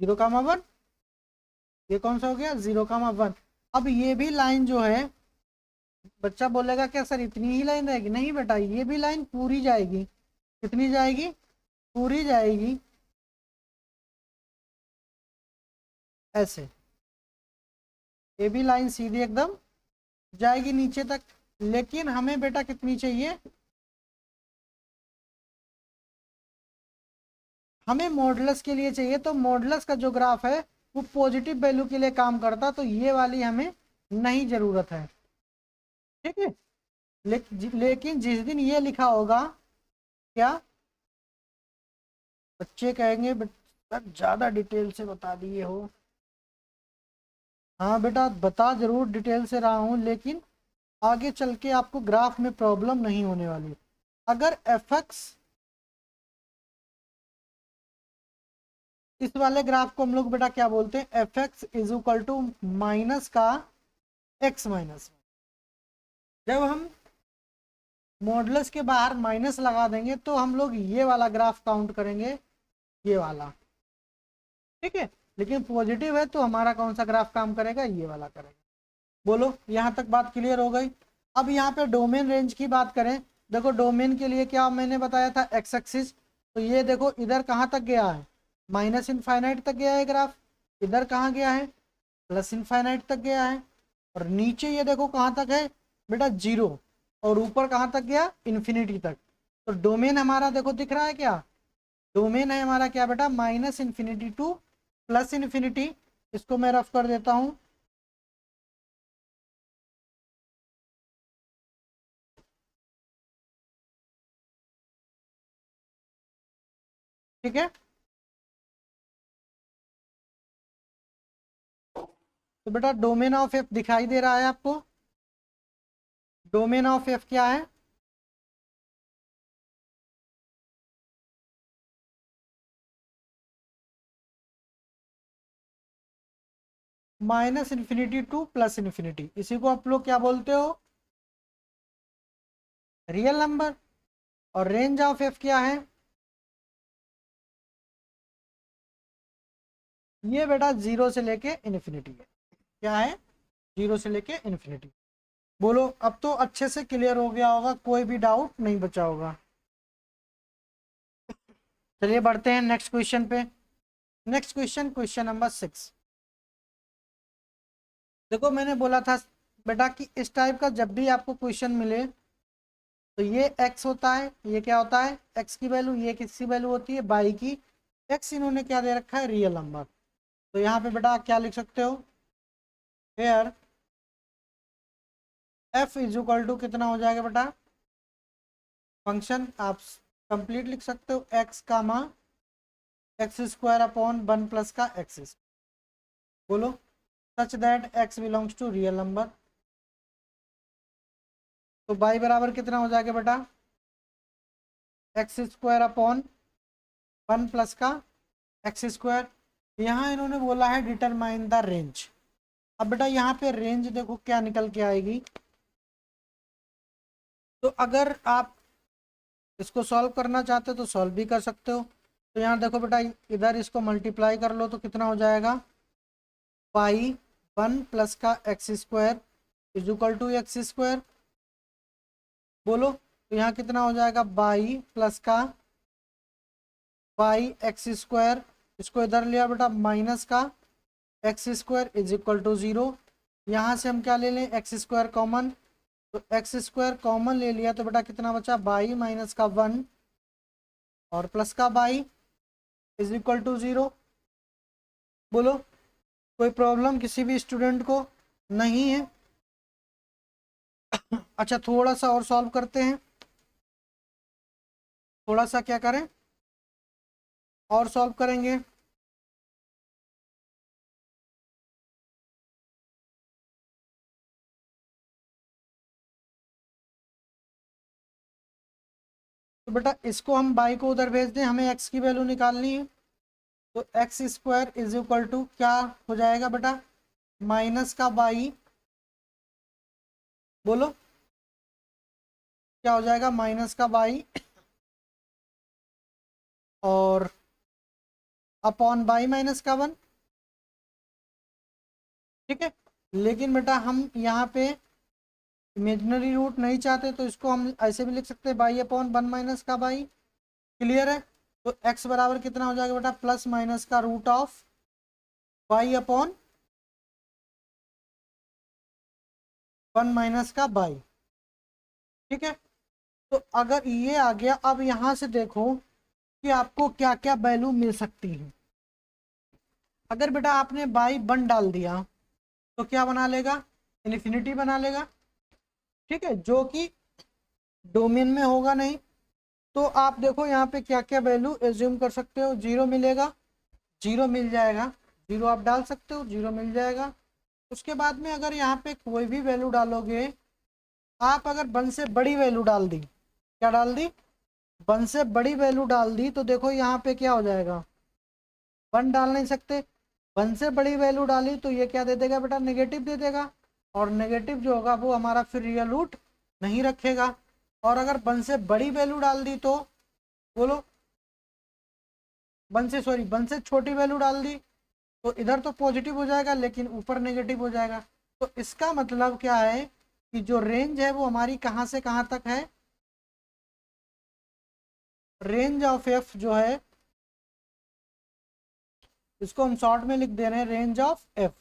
0 कामा 1। ये कौन सा हो गया, 0 कामा 1। अब ये भी लाइन जो है, बच्चा बोलेगा क्या सर इतनी ही लाइन रहेगी, नहीं बेटा ये भी लाइन पूरी जाएगी, कितनी जाएगी, पूरी जाएगी, ऐसे। ये भी लाइन सीधी एकदम जाएगी नीचे तक। लेकिन हमें बेटा कितनी चाहिए, हमें मॉडुलस के लिए चाहिए। तो मॉडुलस का जो ग्राफ है वो पॉजिटिव वैल्यू के लिए काम करता, तो ये वाली हमें नहीं जरूरत है, ठीक है। लेकिन जिस दिन ये लिखा होगा, क्या बच्चे कहेंगे सर ज़्यादा डिटेल से बता दिए हो। हाँ बेटा बता जरूर डिटेल से रहा हूँ, लेकिन आगे चल के आपको ग्राफ में प्रॉब्लम नहीं होने वाली। अगर fx, इस वाले ग्राफ को हम लोग बेटा क्या बोलते हैं, fx is equal to minus का x माइनस। जब हम मॉडुलस के बाहर माइनस लगा देंगे तो हम लोग ये वाला ग्राफ काउंट करेंगे, ये वाला, ठीक है। लेकिन पॉजिटिव है तो हमारा कौन सा ग्राफ काम करेगा, ये वाला करेगा। बोलो यहाँ तक बात क्लियर हो गई। अब यहाँ पे डोमेन रेंज की बात करें, देखो डोमेन के लिए क्या मैंने बताया था, एक्स एक्सिस। तो ये देखो इधर कहाँ तक गया है, माइनस इनफाइनाइट तक गया है ग्राफ। इधर कहाँ गया है, प्लस इनफाइनाइट तक गया है। और नीचे ये देखो कहाँ तक है बेटा, जीरो। और ऊपर कहाँ तक गया, इन्फिनिटी तक। तो डोमेन हमारा देखो दिख रहा है क्या, डोमेन है हमारा क्या बेटा, minus infinity two plus infinity. इसको मैं रफ कर देता हूँ। ठीक है, तो बेटा डोमेन ऑफ एफ दिखाई दे रहा है आपको, डोमेन ऑफ एफ क्या है, minus infinity two plus infinity. इसी को आप लोग क्या बोलते हो, रियल नंबर। और रेंज ऑफ एफ क्या है, ये बेटा जीरो से लेके इन्फिनिटी है। क्या है, जीरो से लेके इन्फिनिटी। बोलो अब तो अच्छे से क्लियर हो गया होगा, कोई भी डाउट नहीं बचा होगा। चलिए बढ़ते हैं नेक्स्ट क्वेश्चन पे। Next question, question number 6। देखो मैंने बोला था बेटा कि इस टाइप का जब भी आपको क्वेश्चन मिले तो ये x होता है, ये क्या होता है, x की वैल्यू, ये किसकी वैल्यू होती है, y की। x इन्होंने क्या दे रखा है, रियल नंबर। तो यहाँ पे बेटा आप क्या लिख सकते हो, here f is equal to कितना हो जाएगा बेटा, फंक्शन आप कंप्लीट लिख सकते हो, x का मा X square upon one plus का एक्स। बोलो such that x belongs to real number. तो y बराबर कितना हो जाएगा बेटा, X square upon one plus का एक्स स्क्वायर। यहाँ इन्होंने बोला है डिटरमाइन द रेंज। अब बेटा यहाँ पे रेंज देखो क्या निकल के आएगी। तो अगर आप इसको सॉल्व करना चाहते हो तो सॉल्व भी कर सकते हो। तो यहाँ देखो बेटा इधर इसको मल्टीप्लाई कर लो तो कितना हो जाएगा, पाई वन प्लस का x square is equal to x square. बोलो तो यहाँ कितना हो जाएगा, बाई प्लस का बाई एक्स स्क्वायर, इसको इधर लिया बेटा माइनस का x square is equal to zero. यहाँ से हम क्या ले लें, एक्स स्क्वायर कॉमन। तो एक्स स्क्वायर कॉमन ले लिया तो बेटा कितना बचा, बाई माइनस का वन और प्लस का y is equal to zero. बोलो कोई प्रॉब्लम किसी भी स्टूडेंट को नहीं है। अच्छा थोड़ा सा और सॉल्व करते हैं, थोड़ा सा क्या करें और सॉल्व करेंगे। तो बेटा इसको हम बाई को उधर भेज दें, हमें एक्स की वैल्यू निकालनी है। तो x square is equal to क्या हो जाएगा बेटा, माइनस का बाई। बोलो क्या हो जाएगा, माइनस का बाई और अपॉन बाई माइनस का वन। ठीक है, लेकिन बेटा हम यहाँ पे इमेजिनरी रूट नहीं चाहते तो इसको हम ऐसे भी लिख सकते हैं, बाई अपॉन वन माइनस का बाई। क्लियर है, तो x बराबर कितना हो जाएगा बेटा, प्लस माइनस का root of y upon one minus का बाई। ठीक है, तो अगर ये आ गया, अब यहाँ से देखो कि आपको क्या क्या वैल्यू मिल सकती है। अगर बेटा आपने बाई वन डाल दिया तो क्या बना लेगा, इन्फिनिटी बना लेगा। ठीक है, जो कि डोमेन में होगा नहीं। तो आप देखो यहाँ पे क्या क्या वैल्यू एज्यूम कर सकते हो, जीरो मिलेगा, जीरो मिल जाएगा, जीरो आप डाल सकते हो, जीरो मिल जाएगा। उसके बाद में अगर यहाँ पे कोई भी वैल्यू डालोगे, आप अगर वन से बड़ी वैल्यू डाल दी, क्या डाल दी, वन से बड़ी वैल्यू डाल दी, तो देखो यहाँ पे क्या हो जाएगा, वन डाल नहीं सकते। वन से बड़ी वैल्यू डाली तो ये क्या दे देगा बेटा, नेगेटिव दे देगा। और नेगेटिव जो होगा वो हमारा फिर रियल रूट नहीं रखेगा। और अगर 1 से बड़ी वैल्यू डाल दी तो बोलो, 1 से छोटी वैल्यू डाल दी तो इधर तो पॉजिटिव हो जाएगा लेकिन ऊपर नेगेटिव हो जाएगा। तो इसका मतलब क्या है कि जो रेंज है वो हमारी कहाँ से कहाँ तक है, रेंज ऑफ एफ जो है इसको हम शॉर्ट में लिख दे रहे हैं, रेंज ऑफ एफ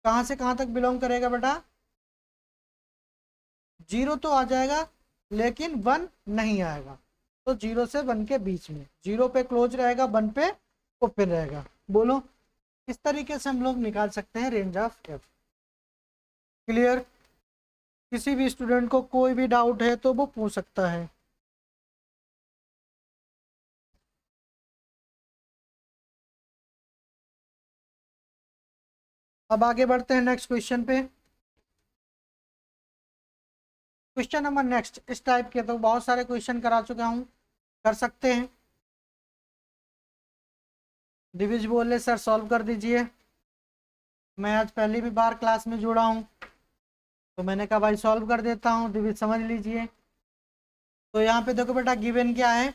कहाँ से कहाँ तक बिलोंग करेगा बेटा, 0 तो आ जाएगा लेकिन 1 नहीं आएगा। तो 0 से 1 के बीच में, 0 पे क्लोज रहेगा, 1 पे ओपन रहेगा। बोलो, इस तरीके से हम लोग निकाल सकते हैं रेंज ऑफ एफ। क्लियर? किसी भी स्टूडेंट को कोई भी डाउट है तो वो पूछ सकता है। अब आगे बढ़ते हैं नेक्स्ट क्वेश्चन पे। क्वेश्चन नंबर नेक्स्ट इस टाइप के तो बहुत सारे क्वेश्चन करा चुका हूँ, कर सकते हैं। दिविज बोले सर सॉल्व कर दीजिए। मैं आज पहली भी बार क्लास में जुड़ा हूँ तो मैंने कहा भाई सॉल्व कर देता हूँ, दिविज समझ लीजिए। तो यहाँ पे देखो बेटा गिवन क्या है,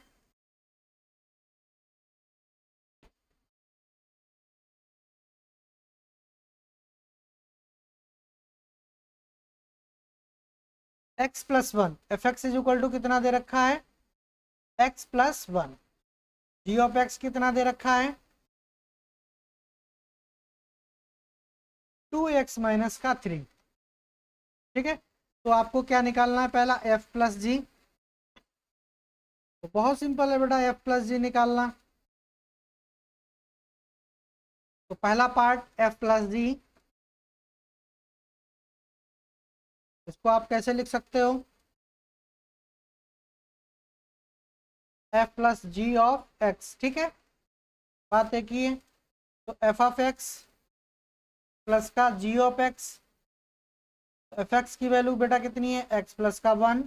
x plus 1 f x is equal to कितना दे रखा है, x plus 1, g of x कितना दे रखा है 2x माइनस का 3। ठीक है, तो आपको क्या निकालना है, पहला f प्लस जी। तो बहुत सिंपल है बेटा f प्लस जी निकालना। तो पहला पार्ट f प्लस जी, इसको आप कैसे लिख सकते हो, f plus g of x. ठीक है, बात एक ही है। तो f ऑफ एक्स प्लस का जी ऑफ एक्स, एफ एक्स की वैल्यू बेटा कितनी है x प्लस का 1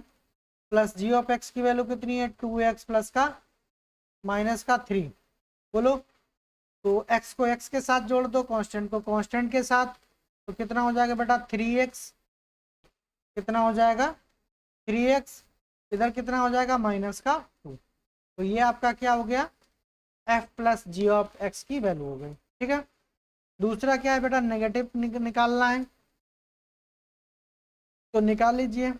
प्लस जी ऑफ एक्स की वैल्यू कितनी है 2x प्लस का माइनस का 3। बोलो, तो x को x के साथ जोड़ दो, कांस्टेंट को कांस्टेंट के साथ, तो कितना हो जाएगा बेटा 3x, कितना हो जाएगा 3x, इधर कितना हो जाएगा माइनस का 2। तो ये आपका क्या हो गया, f plus g of x की वैल्यू हो गई। ठीक है, दूसरा क्या है बेटा, नेगेटिव निकालना है, तो निकाल लीजिए।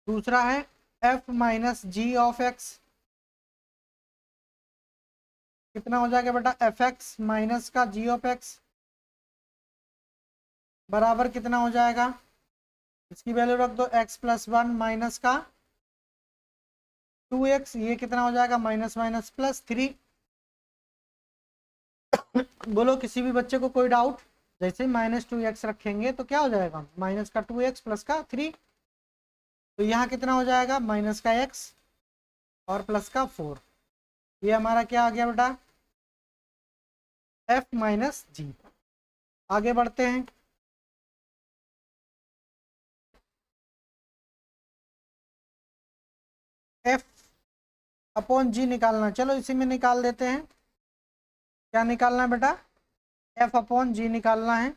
दूसरा है f minus g of x, कितना हो जाएगा बेटा एफ एक्स माइनस का जी ऑफ एक्स बराबर कितना हो जाएगा, इसकी वैल्यू रख दो x प्लस 1 माइनस का 2x, ये कितना हो जाएगा माइनस माइनस प्लस 3। बोलो, किसी भी बच्चे को कोई डाउट, जैसे -2x रखेंगे तो क्या हो जाएगा माइनस का 2x प्लस का 3। तो यहाँ कितना हो जाएगा माइनस का x और प्लस का 4। ये हमारा क्या आ गया बेटा f माइनस जी। आगे बढ़ते हैं, f अपॉन जी निकालना। चलो इसी में निकाल देते हैं। क्या निकालना है बेटा, f अपॉन जी निकालना है।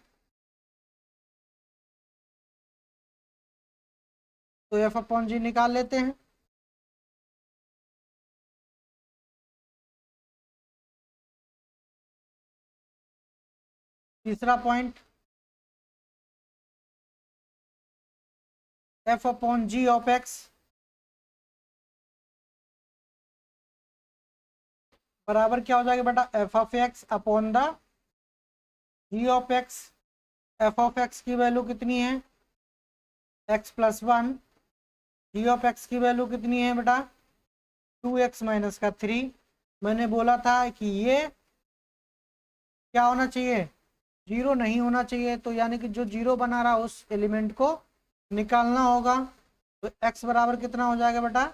तो f अपॉन जी निकाल लेते हैं। तीसरा point, f upon g of x बराबर क्या हो जाएगा बेटा f of x upon the g of x. f of x की वैल्यू कितनी है x plus 1, g of x की वैल्यू कितनी है बेटा 2x माइनस का 3। मैंने बोला था कि ये क्या होना चाहिए, जीरो नहीं होना चाहिए, तो यानी कि जो जीरो बना रहा उस एलिमेंट को निकालना होगा। तो x बराबर कितना हो जाएगा बेटा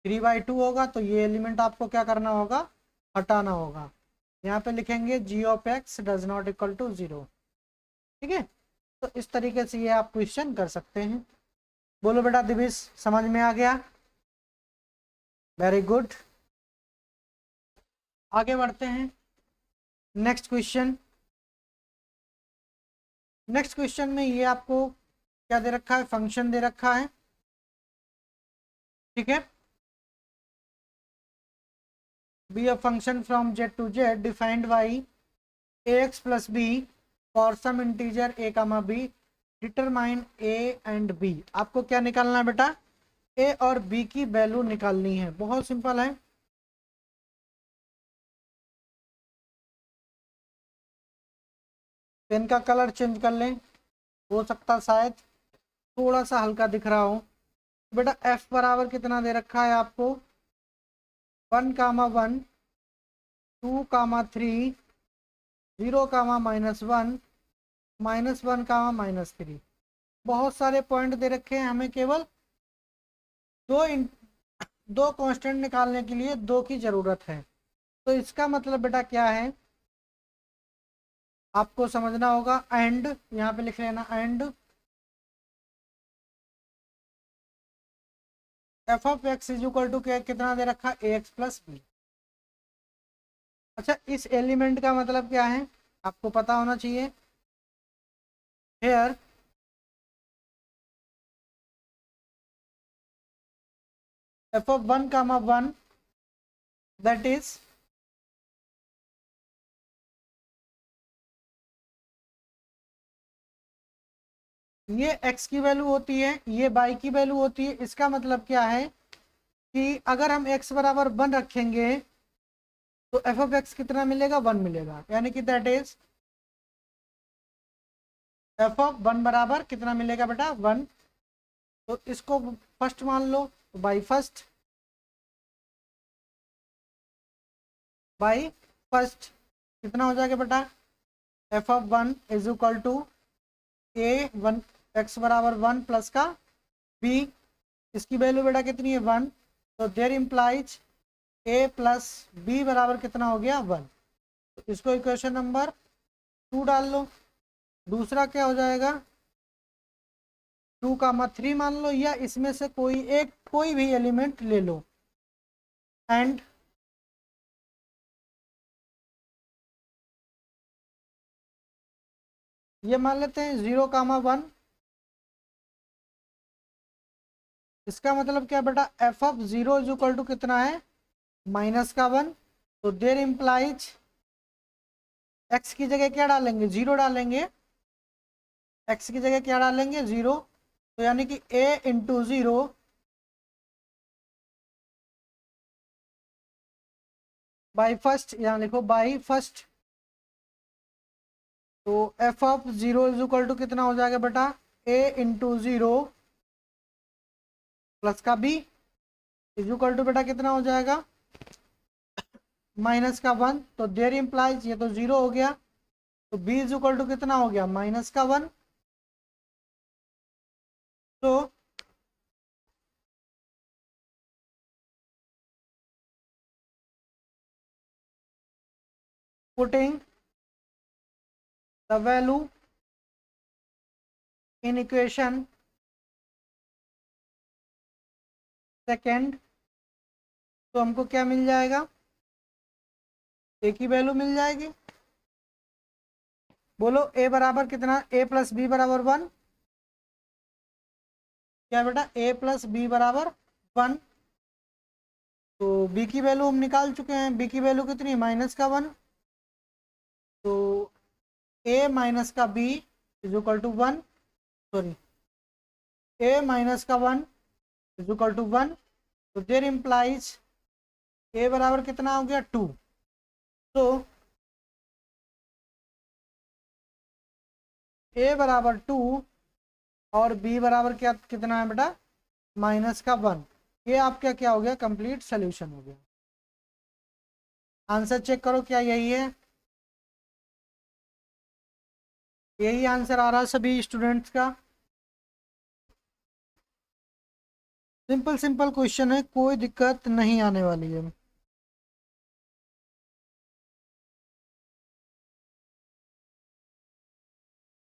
3/2 होगा। तो ये एलिमेंट आपको क्या करना होगा, हटाना होगा। यहाँ पे लिखेंगे g of x does not equal to 0। ठीक है, तो इस तरीके से ये आप क्वेश्चन कर सकते हैं। बोलो बेटा दिविश समझ में आ गया, वेरी गुड। आगे बढ़ते हैं नेक्स्ट क्वेश्चन। नेक्स्ट क्वेश्चन में ये आपको क्या दे रखा है, फंक्शन दे रखा है, ठीक है। Be a function from Z to Z defined by ax plus b for some integer a comma b, determine a and b। आपको क्या निकालना है बेटा, a और b की वैल्यू निकालनी है, बहुत सिंपल है। पेन का कलर चेंज कर लें, हो सकता शायद थोड़ा सा हल्का दिख रहा हो। बेटा f बराबर कितना दे रखा है आपको, 1,1, 2,3, 0,-1, -1,-3। बहुत सारे पॉइंट दे रखे हैं, हमें केवल दो कांस्टेंट निकालने के लिए दो की जरूरत है। तो इसका मतलब बेटा क्या है, आपको समझना होगा, एंड यहाँ पे लिख लेना, and f of x is equal to कितना दे रखा, ए एक्स प्लस बी। अच्छा, इस एलिमेंट का मतलब क्या है आपको पता होना चाहिए। Here F of 1,1 that is ये x की वैल्यू होती है, ये y की वैल्यू होती है। इसका मतलब क्या है कि अगर हम x बराबर 1 रखेंगे तो एफ ऑफ एक्स कितना मिलेगा, 1 मिलेगा, यानी कि दैट इज एफ ऑफ 1 बराबर कितना मिलेगा बेटा, 1। तो इसको फर्स्ट मान लो, बाई फर्स्ट, बाई फर्स्ट कितना हो जाएगा बेटा, F of 1 is equal to a 1, x बराबर 1 प्लस का बी, इसकी वैल्यू बेटा कितनी है, 1। तो there implies a plus b बराबर कितना हो गया, 1। तो इसको इक्वेशन नंबर 2 डाल लो। दूसरा क्या हो जाएगा, 2,3 मान लो, या इसमें से कोई भी एलिमेंट ले लो, एंड ये मान लेते हैं 0,1। इसका मतलब क्या बेटा, F of 0 is equal to कितना है, -1। तो देर इम्प्लाइज एक्स की जगह क्या डालेंगे, 0 डालेंगे, एक्स की जगह क्या डालेंगे, 0। तो यानी कि a इंटू 0 बाई फर्स्ट, यहाँ लिखो बाई फर्स्ट। तो f of 0 is equal to कितना हो जाएगा बेटा, a इंटू 0 प्लस का b इज इक्वल टू बेटा कितना हो जाएगा, -1। तो देर इम्प्लाइज ये तो 0 हो गया, तो b इज इक्वल टू कितना हो गया, -1। तो putting the value in equation second, तो हमको क्या मिल जाएगा, ए की वैल्यू मिल जाएगी। बोलो ए बराबर कितना, ए प्लस बी बराबर 1, क्या बेटा, ए प्लस बी बराबर 1। तो बी की वैल्यू हम निकाल चुके हैं, बी की वैल्यू कितनी, -1। तो ए माइनस का b is equal to 1, sorry, a minus का 1 इज इक्वल टू 1। तो देर इम्प्लाइज ए बराबर कितना हो गया, 2। तो ए बराबर 2 और बी बराबर क्या कितना है बेटा, -1। ये आपका क्या हो गया, कंप्लीट सोल्यूशन हो गया। आंसर चेक करो, क्या यही है, यही आंसर आ रहा है सभी स्टूडेंट्स का। सिंपल सिंपल क्वेश्चन है, कोई दिक्कत नहीं आने वाली है।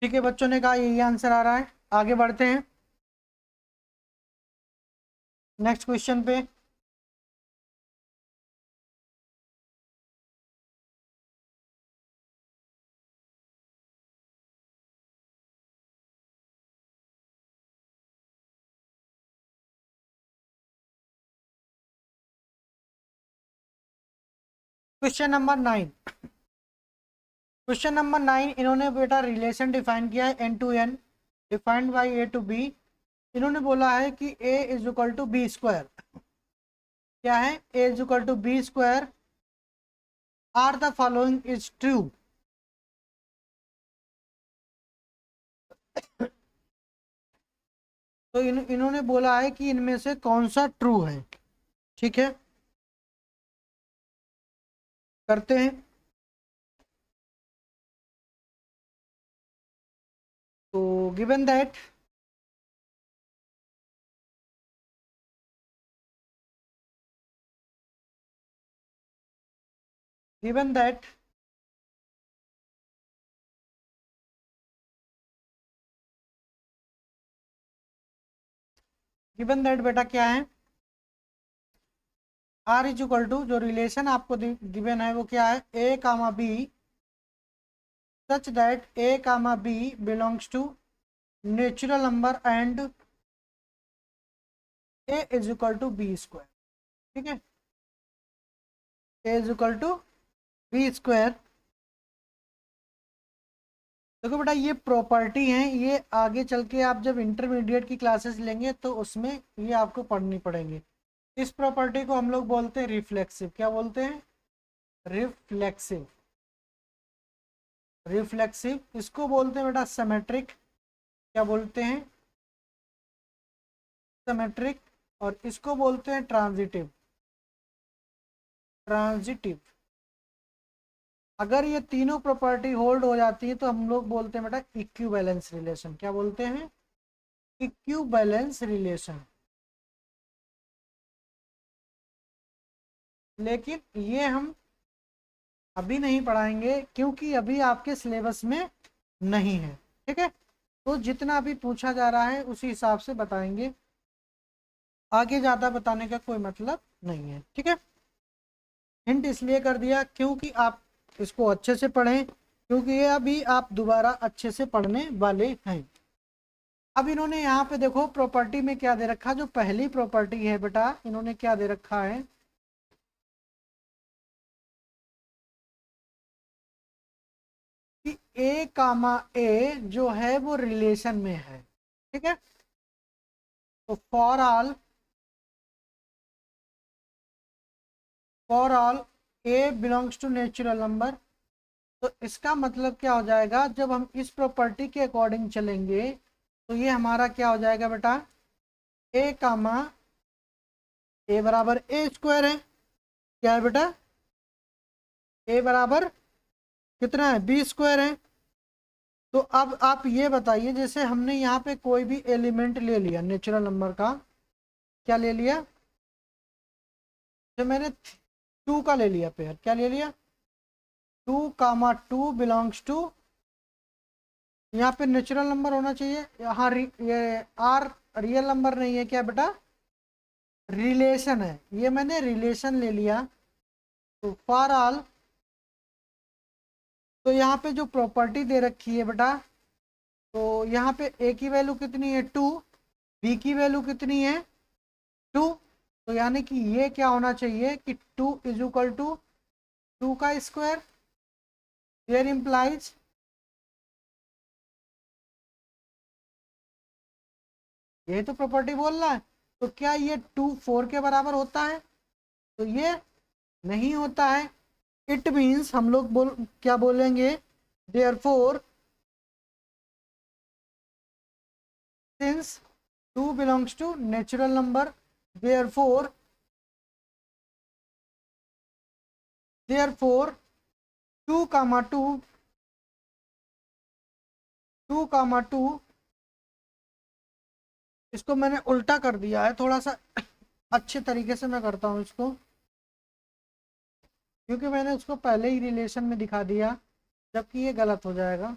ठीक है, बच्चों ने कहा यही आंसर आ रहा है, आगे बढ़ते हैं नेक्स्ट क्वेश्चन पे। Question number 9। क्वेश्चन नंबर 9 इन्होंने बेटा रिलेशन डिफाइन किया है N to N defined by A to B. इन्होंने बोला है कि A is equal to B square. क्या है? A is equal to B square are the following is true. तो इन्होंने बोला है कि इनमें से कौन सा ट्रू है। ठीक है, करते हैं। तो given that given that given that बेटा क्या है? आर इज इक्वल टू, जो रिलेशन आपको गिवन है वो क्या है? A comma B such that A comma B belongs to natural number and A is equal to B square. ठीक है, A is equal to B square. देखो बेटा ये प्रॉपर्टी है, ये आगे चल के आप जब इंटरमीडिएट की क्लासेस लेंगे तो उसमें ये आपको पढ़नी पड़ेंगे। इस प्रॉपर्टी को हम लोग बोलते हैं रिफ्लेक्सिव। क्या बोलते हैं? रिफ्लेक्सिव। रिफ्लेक्सिव इसको बोलते हैं बेटा सिमेट्रिक। क्या बोलते हैं? सिमेट्रिक। और इसको बोलते हैं ट्रांजिटिव। ट्रांजिटिव। अगर ये तीनों प्रॉपर्टी होल्ड हो जाती है तो हम लोग बोलते हैं बेटा इक्विवेलेंस रिलेशन। क्या बोलते हैं? Equivalence relation. लेकिन ये हम अभी नहीं पढ़ाएंगे क्योंकि अभी आपके सिलेबस में नहीं है। ठीक है, तो जितना अभी पूछा जा रहा है उसी हिसाब से बताएंगे, आगे ज़्यादा बताने का कोई मतलब नहीं है। ठीक है, हिंट इसलिए कर दिया क्योंकि आप इसको अच्छे से पढ़ें, क्योंकि ये अभी आप दोबारा अच्छे से पढ़ने वाले हैं। अब इन्होंने यहाँ पे देखो प्रॉपर्टी में क्या दे रखा, जो पहली प्रॉपर्टी है बेटा इन्होंने क्या दे रखा है कि ए कामा ए जो है वो रिलेशन में है। ठीक है, तो for all a belongs to natural number. तो इसका मतलब क्या हो जाएगा, जब हम इस प्रॉपर्टी के अकॉर्डिंग चलेंगे तो ये हमारा क्या हो जाएगा बेटा? ए कामा ए बराबर ए स्क्वायर है। क्या है बेटा? ए बराबर कितना है? बी स्क्वायर है। तो अब आप ये बताइए, जैसे हमने यहाँ पे कोई भी एलिमेंट ले लिया नेचुरल नंबर का, क्या ले लिया? जो मैंने 2 का ले लिया पेयर, क्या ले लिया? 2 कामा 2 बिलोंग्स टू, यहाँ पे नेचुरल नंबर होना चाहिए, यहाँ ये आर रियल नंबर नहीं है। क्या बेटा? रिलेशन है, ये मैंने रिलेशन ले लिया। तो फॉर ऑल, तो यहाँ पे जो प्रॉपर्टी दे रखी है बेटा, तो यहाँ पे ए की वैल्यू कितनी है? 2। बी की वैल्यू कितनी है? 2। तो यानी कि ये क्या होना चाहिए कि 2 इज इक्वल टू 2 का स्क्वायर। देयर इम्प्लाइज, ये तो प्रॉपर्टी बोल रहा है। तो क्या ये 2 4 के बराबर होता है? तो ये नहीं होता है। इट मीन्स हम लोग क्या बोलेंगे? Therefore since 2 belongs to natural number, therefore 2 comma 2 2 comma 2, इसको मैंने उल्टा कर दिया है थोड़ा सा। अच्छे तरीके से मैं करता हूँ इसको, क्योंकि मैंने उसको पहले ही रिलेशन में दिखा दिया, जबकि ये गलत हो जाएगा।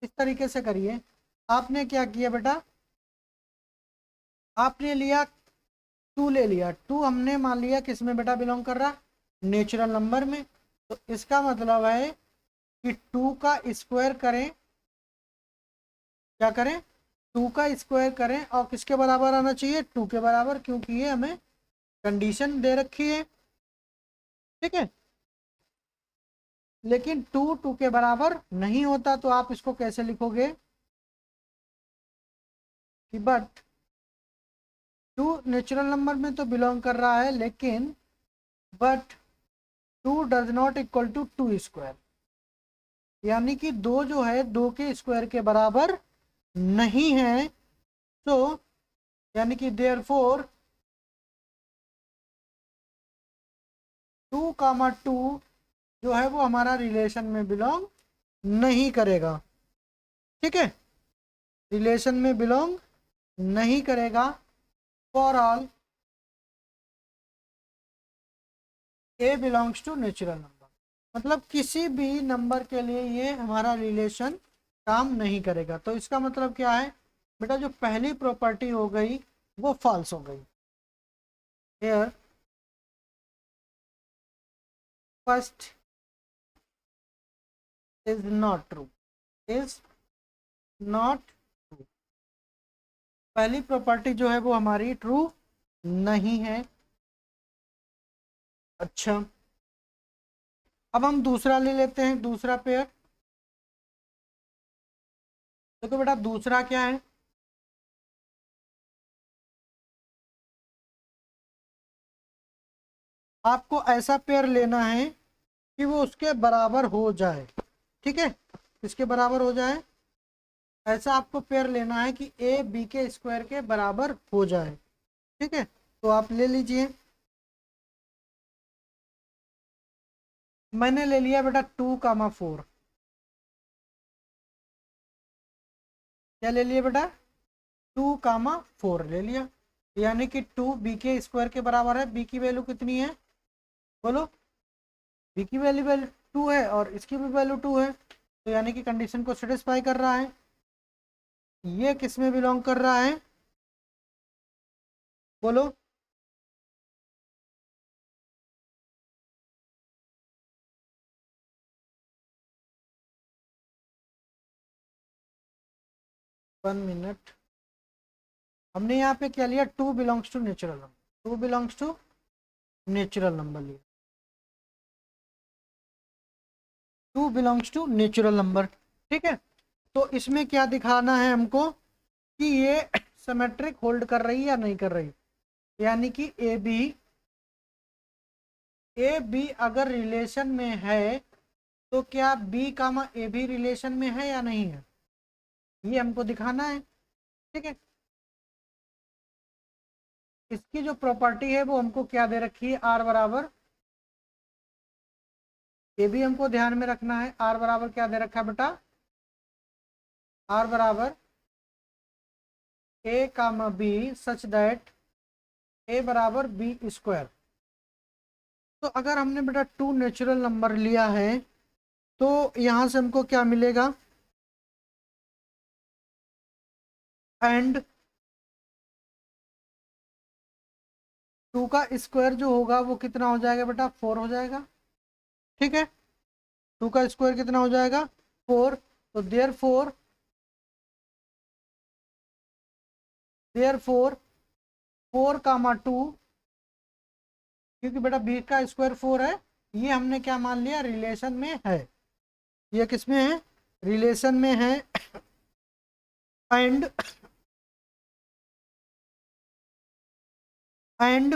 इस तरीके से करिए। आपने क्या किया बेटा? आपने लिया 2 ले लिया। 2 हमने मान लिया किस में बेटा बिलोंग कर रहा? नेचुरल नंबर में। तो इसका मतलब है कि 2 का स्क्वायर करें। क्या करें? 2 का स्क्वायर करें और किसके बराबर आना चाहिए? 2 के बराबर, क्योंकि ये हमें कंडीशन दे रखी है। ठीक है, लेकिन 2 के बराबर नहीं होता, तो आप इसको कैसे लिखोगे कि बट 2 नेचुरल नंबर में तो बिलोंग कर रहा है, लेकिन but 2 does not equal to 2 square, यानी कि 2 जो है 2 के स्क्वायर के बराबर नहीं है। तो यानी कि देयरफॉर 2, 2 जो है वो हमारा रिलेशन में बिलोंग नहीं करेगा। ठीक है, रिलेशन में बिलोंग नहीं करेगा। For all a belongs to natural number, मतलब किसी भी नंबर के लिए ये हमारा रिलेशन काम नहीं करेगा। तो इसका मतलब क्या है बेटा, जो पहली प्रॉपर्टी हो गई वो फॉल्स हो गई। Here first is not true, is not true, पहली प्रॉपर्टी जो है वो हमारी ट्रू नहीं है। अच्छा, अब हम दूसरा ले लेते हैं, दूसरा पेयर। देखो बेटा दूसरा क्या है, आपको ऐसा पेयर लेना है कि वो उसके बराबर हो जाए। ठीक है, इसके बराबर हो जाए, ऐसा आपको पेयर लेना है कि ए बी के स्क्वायर के बराबर हो जाए। ठीक है, तो आप ले लीजिए। मैंने ले लिया बेटा 2, 4, क्या ले लिया बेटा 2, 4 ले लिया, यानी कि 2 बी के स्क्वायर के बराबर है। बी की वैल्यू कितनी है बोलो, बी की वैल्यू 2 है और इसकी भी वैल्यू 2 है, तो यानी कि कंडीशन को सेटिस्फाई कर रहा है। ये किस में बिलोंग कर रहा है बोलो, 1 मिनट। हमने यहाँ पे क्या लिया, 2 belongs to natural number, 2 belongs to natural number लिया, 2 बिलोंग्स टू नेचुरल नंबर। ठीक है, तो इसमें क्या दिखाना है हमको कि ये सिमेट्रिक होल्ड कर रही है या नहीं कर रही, यानी कि ए बी अगर रिलेशन में है तो क्या बी कामा ए भी रिलेशन में है या नहीं है, ये हमको दिखाना है। ठीक है, इसकी जो प्रॉपर्टी है वो हमको क्या दे रखी है, आर बराबर, ये भी हमको ध्यान में रखना है। आर बराबर क्या दे रखा है बेटा, आर बराबर ए कामा बी सच दैट ए बराबर बी स्क्वायर। तो अगर हमने बेटा 2 नेचुरल नंबर लिया है तो यहां से हमको क्या मिलेगा, एंड 2 का स्क्वायर जो होगा वो कितना हो जाएगा बेटा, 4 हो जाएगा। ठीक है, 2 का स्क्वायर कितना हो जाएगा, 4। तो देयर फोर 4, 2, क्योंकि बेटा बी का स्क्वायर 4 है, ये हमने क्या मान लिया, रिलेशन में है। ये किस में है, रिलेशन में है। एंड एंड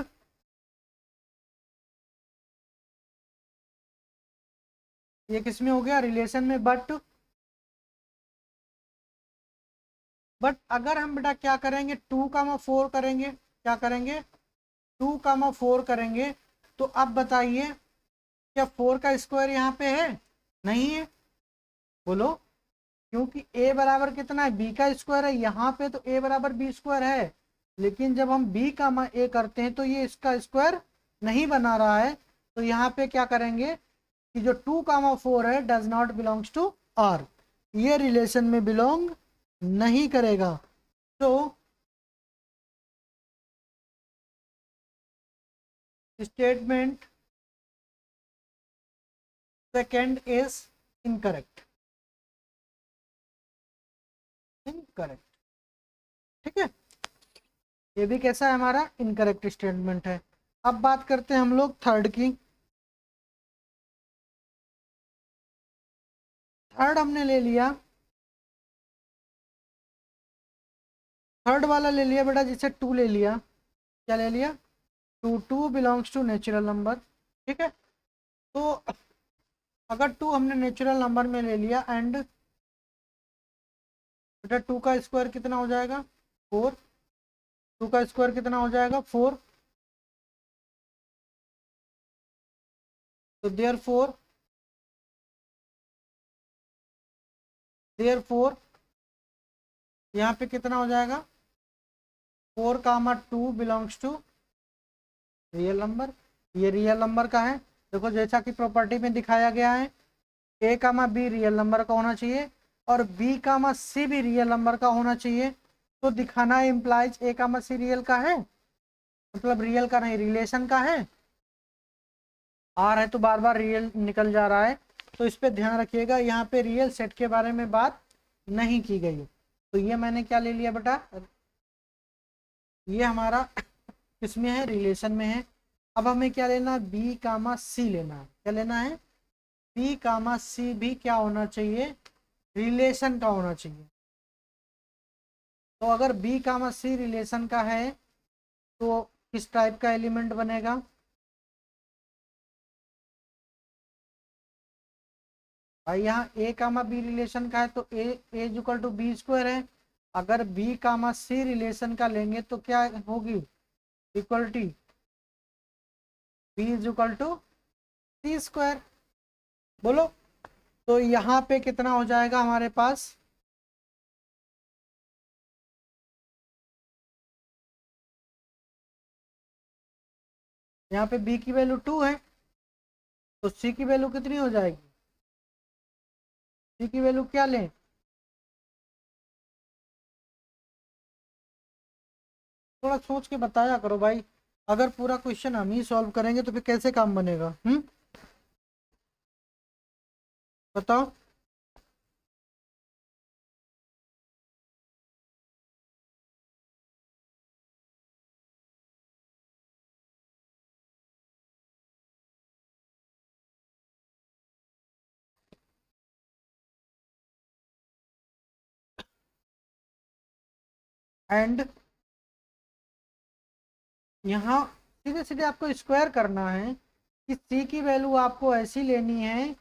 ये किस में हो गया, रिलेशन में। बट अगर हम बेटा क्या करेंगे, 2, 4 करेंगे, क्या करेंगे 2, 4 करेंगे, तो अब बताइए क्या 4 का स्क्वायर यहाँ पे है, नहीं है बोलो, क्योंकि a बराबर कितना है, b का स्क्वायर है, यहाँ पे तो a बराबर b स्क्वायर है, लेकिन जब हम b कामा a करते हैं तो ये इसका स्क्वायर नहीं बना रहा है। तो यहाँ पे क्या करेंगे कि जो 2, 4 है does not belongs to r, ये रिलेशन में बिलोंग नहीं करेगा। तो statement second is incorrect, incorrect. ठीक है, ये भी कैसा है हमारा, इनकरेक्ट स्टेटमेंट है। अब बात करते हैं हम लोग थर्ड की। थर्ड हमने ले लिया, थर्ड वाला ले लिया बेटा, जिसे 2 ले लिया, क्या ले लिया, 2 बिलोंग्स टू नेचुरल नंबर। ठीक है, तो अगर 2 हमने नेचुरल नंबर में ले लिया एंड बेटा 2 का स्क्वायर कितना हो जाएगा 4, 2 का स्क्वायर कितना हो जाएगा 4, तो देयर फोर यहाँ पे कितना हो जाएगा 4, 2 बिलोंग्स टू रियल नंबर। ये रियल नंबर का है, देखो जैसा कि प्रॉपर्टी में दिखाया गया है, A, B रियल नंबर का होना चाहिए और B, C भी रियल नंबर का होना चाहिए। तो दिखाना इम्प्लाइज A, C रियल का है, मतलब रियल का नहीं रिलेशन का है। आर है तो बार बार रियल निकल जा रहा है, तो इस पे ध्यान रखिएगा, यहाँ पे रियल सेट के बारे में बात नहीं की गई है। तो ये मैंने क्या ले लिया बेटा, ये हमारा किसमें है, रिलेशन में है। अब हमें क्या लेना है, B, C लेना है। क्या लेना है, B, C भी क्या होना चाहिए, रिलेशन का होना चाहिए। तो अगर B, C रिलेशन का है तो किस टाइप का एलिमेंट बनेगा, भाई यहाँ A, B रिलेशन का है तो A=B² है। अगर B, C रिलेशन का लेंगे तो क्या होगी, इक्वलिटी B=C²। बोलो, तो यहाँ पे कितना हो जाएगा हमारे पास, यहाँ पे B की वैल्यू 2 है तो C की वैल्यू कितनी हो जाएगी, C की वैल्यू क्या लें, थोड़ा सोच के बताया करो भाई, अगर पूरा क्वेश्चन हम ही सॉल्व करेंगे तो फिर कैसे काम बनेगा। बताओ। एंड यहाँ सीधे सीधे आपको स्क्वायर करना है कि C की वैल्यू आपको ऐसी लेनी है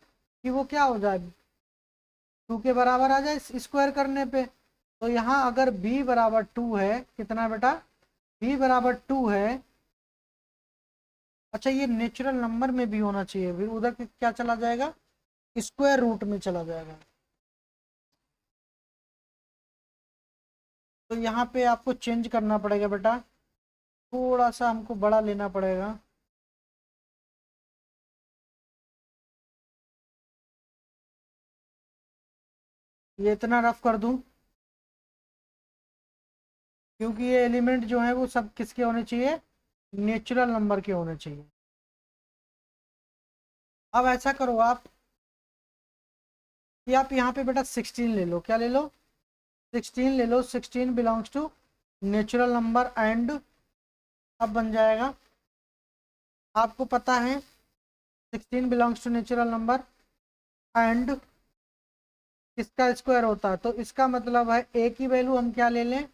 कि वो क्या हो जाए, 2 के बराबर आ जाए स्क्वायर करने पे। तो यहाँ अगर B=2 है, कितना बेटा, B=2 है, अच्छा ये नेचुरल नंबर में भी होना चाहिए, फिर उधर क्या चला जाएगा, स्क्वायर रूट में चला जाएगा। तो यहाँ पे आपको चेंज करना पड़ेगा बेटा, थोड़ा सा हमको बड़ा लेना पड़ेगा। ये इतना रफ कर दूं क्योंकि ये एलिमेंट जो है वो सब किसके होने चाहिए, नेचुरल नंबर के होने चाहिए। अब ऐसा करो आप कि आप यहाँ पे बेटा 16 ले लो, क्या ले लो, 16 ले लो, 16 belongs to natural number and अब बन जाएगा, आपको पता है 16 belongs to natural number and किसका स्क्वायर होता है, तो इसका मतलब है ए की वैल्यू हम क्या ले लें,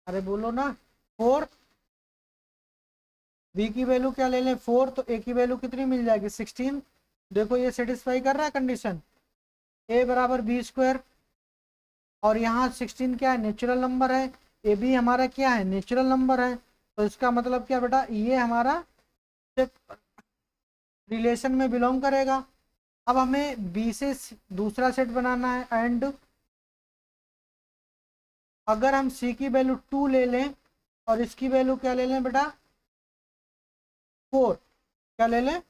अरे बोलो ना, 4, बी की वैल्यू क्या ले लें 4, तो ए की वैल्यू कितनी मिल जाएगी 16। देखो ये सेटिस्फाई कर रहा है कंडीशन, A=B², और यहाँ 16 क्या है, नेचुरल नंबर है, ए भी हमारा क्या है, नेचुरल नंबर है। तो इसका मतलब क्या बेटा, ये हमारा रिलेशन में बिलोंग करेगा। अब हमें बी से दूसरा सेट बनाना है एंड अगर हम सी की वैल्यू 2 ले लें और इसकी वैल्यू क्या ले लें बेटा 4, क्या ले लें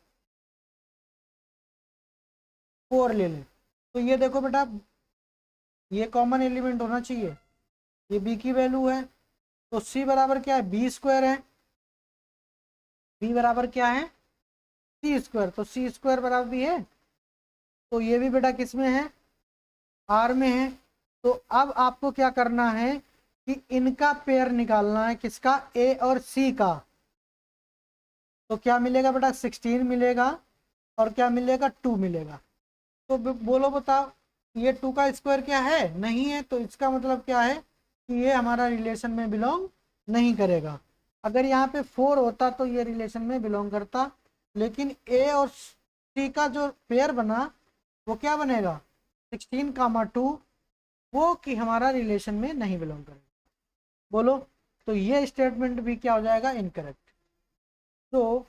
4 ले लें, तो ये देखो बेटा ये कॉमन एलिमेंट होना चाहिए, ये बी की वैल्यू है, तो सी बराबर क्या है B² है, बी बराबर क्या है C², तो C² बराबर भी है, तो ये भी बेटा किस में है, आर में है। तो अब आपको क्या करना है कि इनका पेयर निकालना है, किसका, ए और सी का। तो क्या मिलेगा बेटा 16 मिलेगा और क्या मिलेगा, 2 मिलेगा। तो बोलो बताओ, ये 2 का स्क्वायर क्या है, नहीं है, तो इसका मतलब क्या है कि ये हमारा रिलेशन में बिलोंग नहीं करेगा। अगर यहाँ पे 4 होता तो ये रिलेशन में बिलोंग करता, लेकिन ए और सी का जो पेयर बना वो क्या बनेगा, 16, 2, वो कि हमारा रिलेशन में नहीं बिलोंग करेगा। बोलो, तो ये स्टेटमेंट भी क्या हो जाएगा, इनकरेक्ट। तो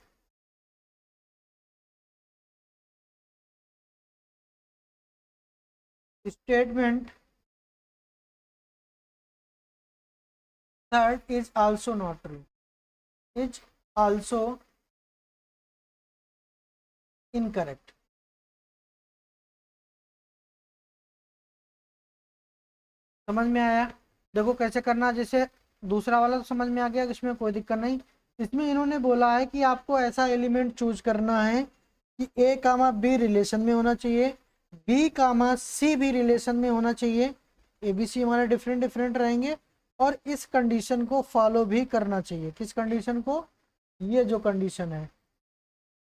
statement third is also not true, is also incorrect. समझ में आया? देखो कैसे करना, जैसे दूसरा वाला तो समझ में आ गया, इसमें कोई दिक्कत नहीं। इसमें इन्होंने बोला है कि आपको ऐसा एलिमेंट चूज करना है कि ए कामा बी रिलेशन में होना चाहिए, बी कामा सी भी रिलेशन में होना चाहिए, ए बी सी हमारे डिफरेंट डिफरेंट रहेंगे, और इस कंडीशन को फॉलो भी करना चाहिए। किस कंडीशन को, ये जो कंडीशन है।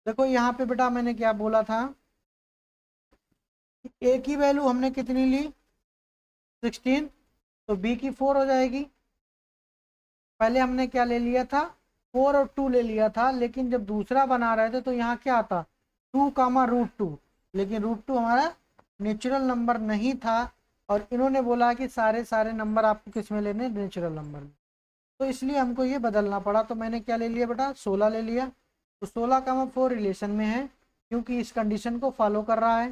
देखो यहाँ पे बेटा मैंने क्या बोला था, ए की वैल्यू हमने कितनी ली, 16, तो बी की 4 हो जाएगी। पहले हमने क्या ले लिया था, 4 और 2 ले लिया था, लेकिन जब दूसरा बना रहे थे तो यहाँ क्या आता, 2, √2, लेकिन √2 हमारा नेचुरल नंबर नहीं था, और इन्होंने बोला कि सारे सारे नंबर आपको किस में लेने, नेचुरल नंबर में। तो इसलिए हमको ये बदलना पड़ा, तो मैंने क्या ले लिया बेटा, 16 ले लिया। तो 16, 4 रिलेशन में है, क्योंकि इस कंडीशन को फॉलो कर रहा है।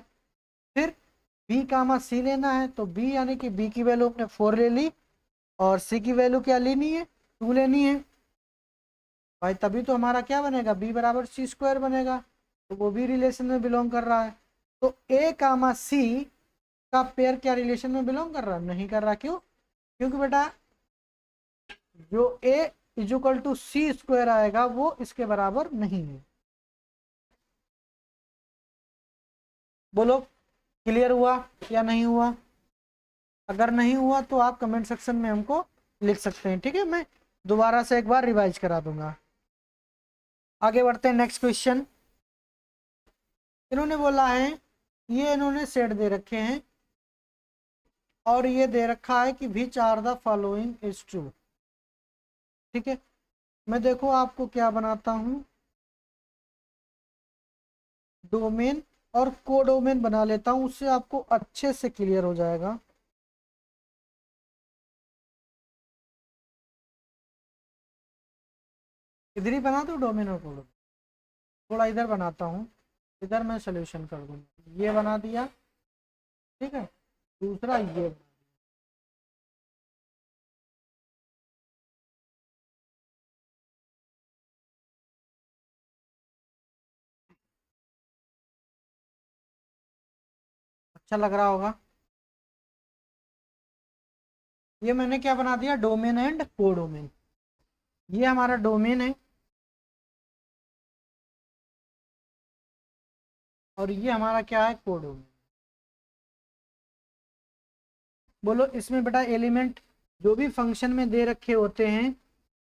फिर B, C लेना है, तो B यानी कि B की वैल्यू हमने 4 ले ली, और C की वैल्यू क्या लेनी है, 2 लेनी है भाई, तभी तो हमारा क्या बनेगा, B = C² बनेगा, तो वो भी रिलेशन में बिलोंग कर रहा है। तो A, C का पेयर क्या रिलेशन में बिलोंग कर रहा है, नहीं कर रहा। क्यों, क्योंकि बेटा जो A = C² आएगा वो इसके बराबर नहीं है। बोलो क्लियर हुआ या नहीं हुआ? अगर नहीं हुआ तो आप कमेंट सेक्शन में हमको लिख सकते हैं, ठीक है, मैं दोबारा से एक बार रिवाइज करा दूंगा। आगे बढ़ते हैं, नेक्स्ट क्वेश्चन। इन्होंने बोला है, ये इन्होंने सेट दे रखे हैं, और ये दे रखा है कि which are the following is true. ठीक है, मैं देखो आपको क्या बनाता हूँ, डोमेन और कोडोमेन बना लेता हूँ, उससे आपको अच्छे से क्लियर हो जाएगा। इधर ही बना दूँ डोमेन और कोडोमेन, थोड़ा इधर बनाता हूँ, इधर मैं सोल्यूशन कर दूँगा। ये बना दिया, ठीक है, दूसरा ये। अच्छा लग रहा होगा। ये मैंने क्या बना दिया, डोमेन एंड कोडोमेन। ये हमारा डोमेन है, और ये हमारा क्या है, कोडोमेन। बोलो इसमें बेटा एलिमेंट जो भी फंक्शन में दे रखे होते हैं,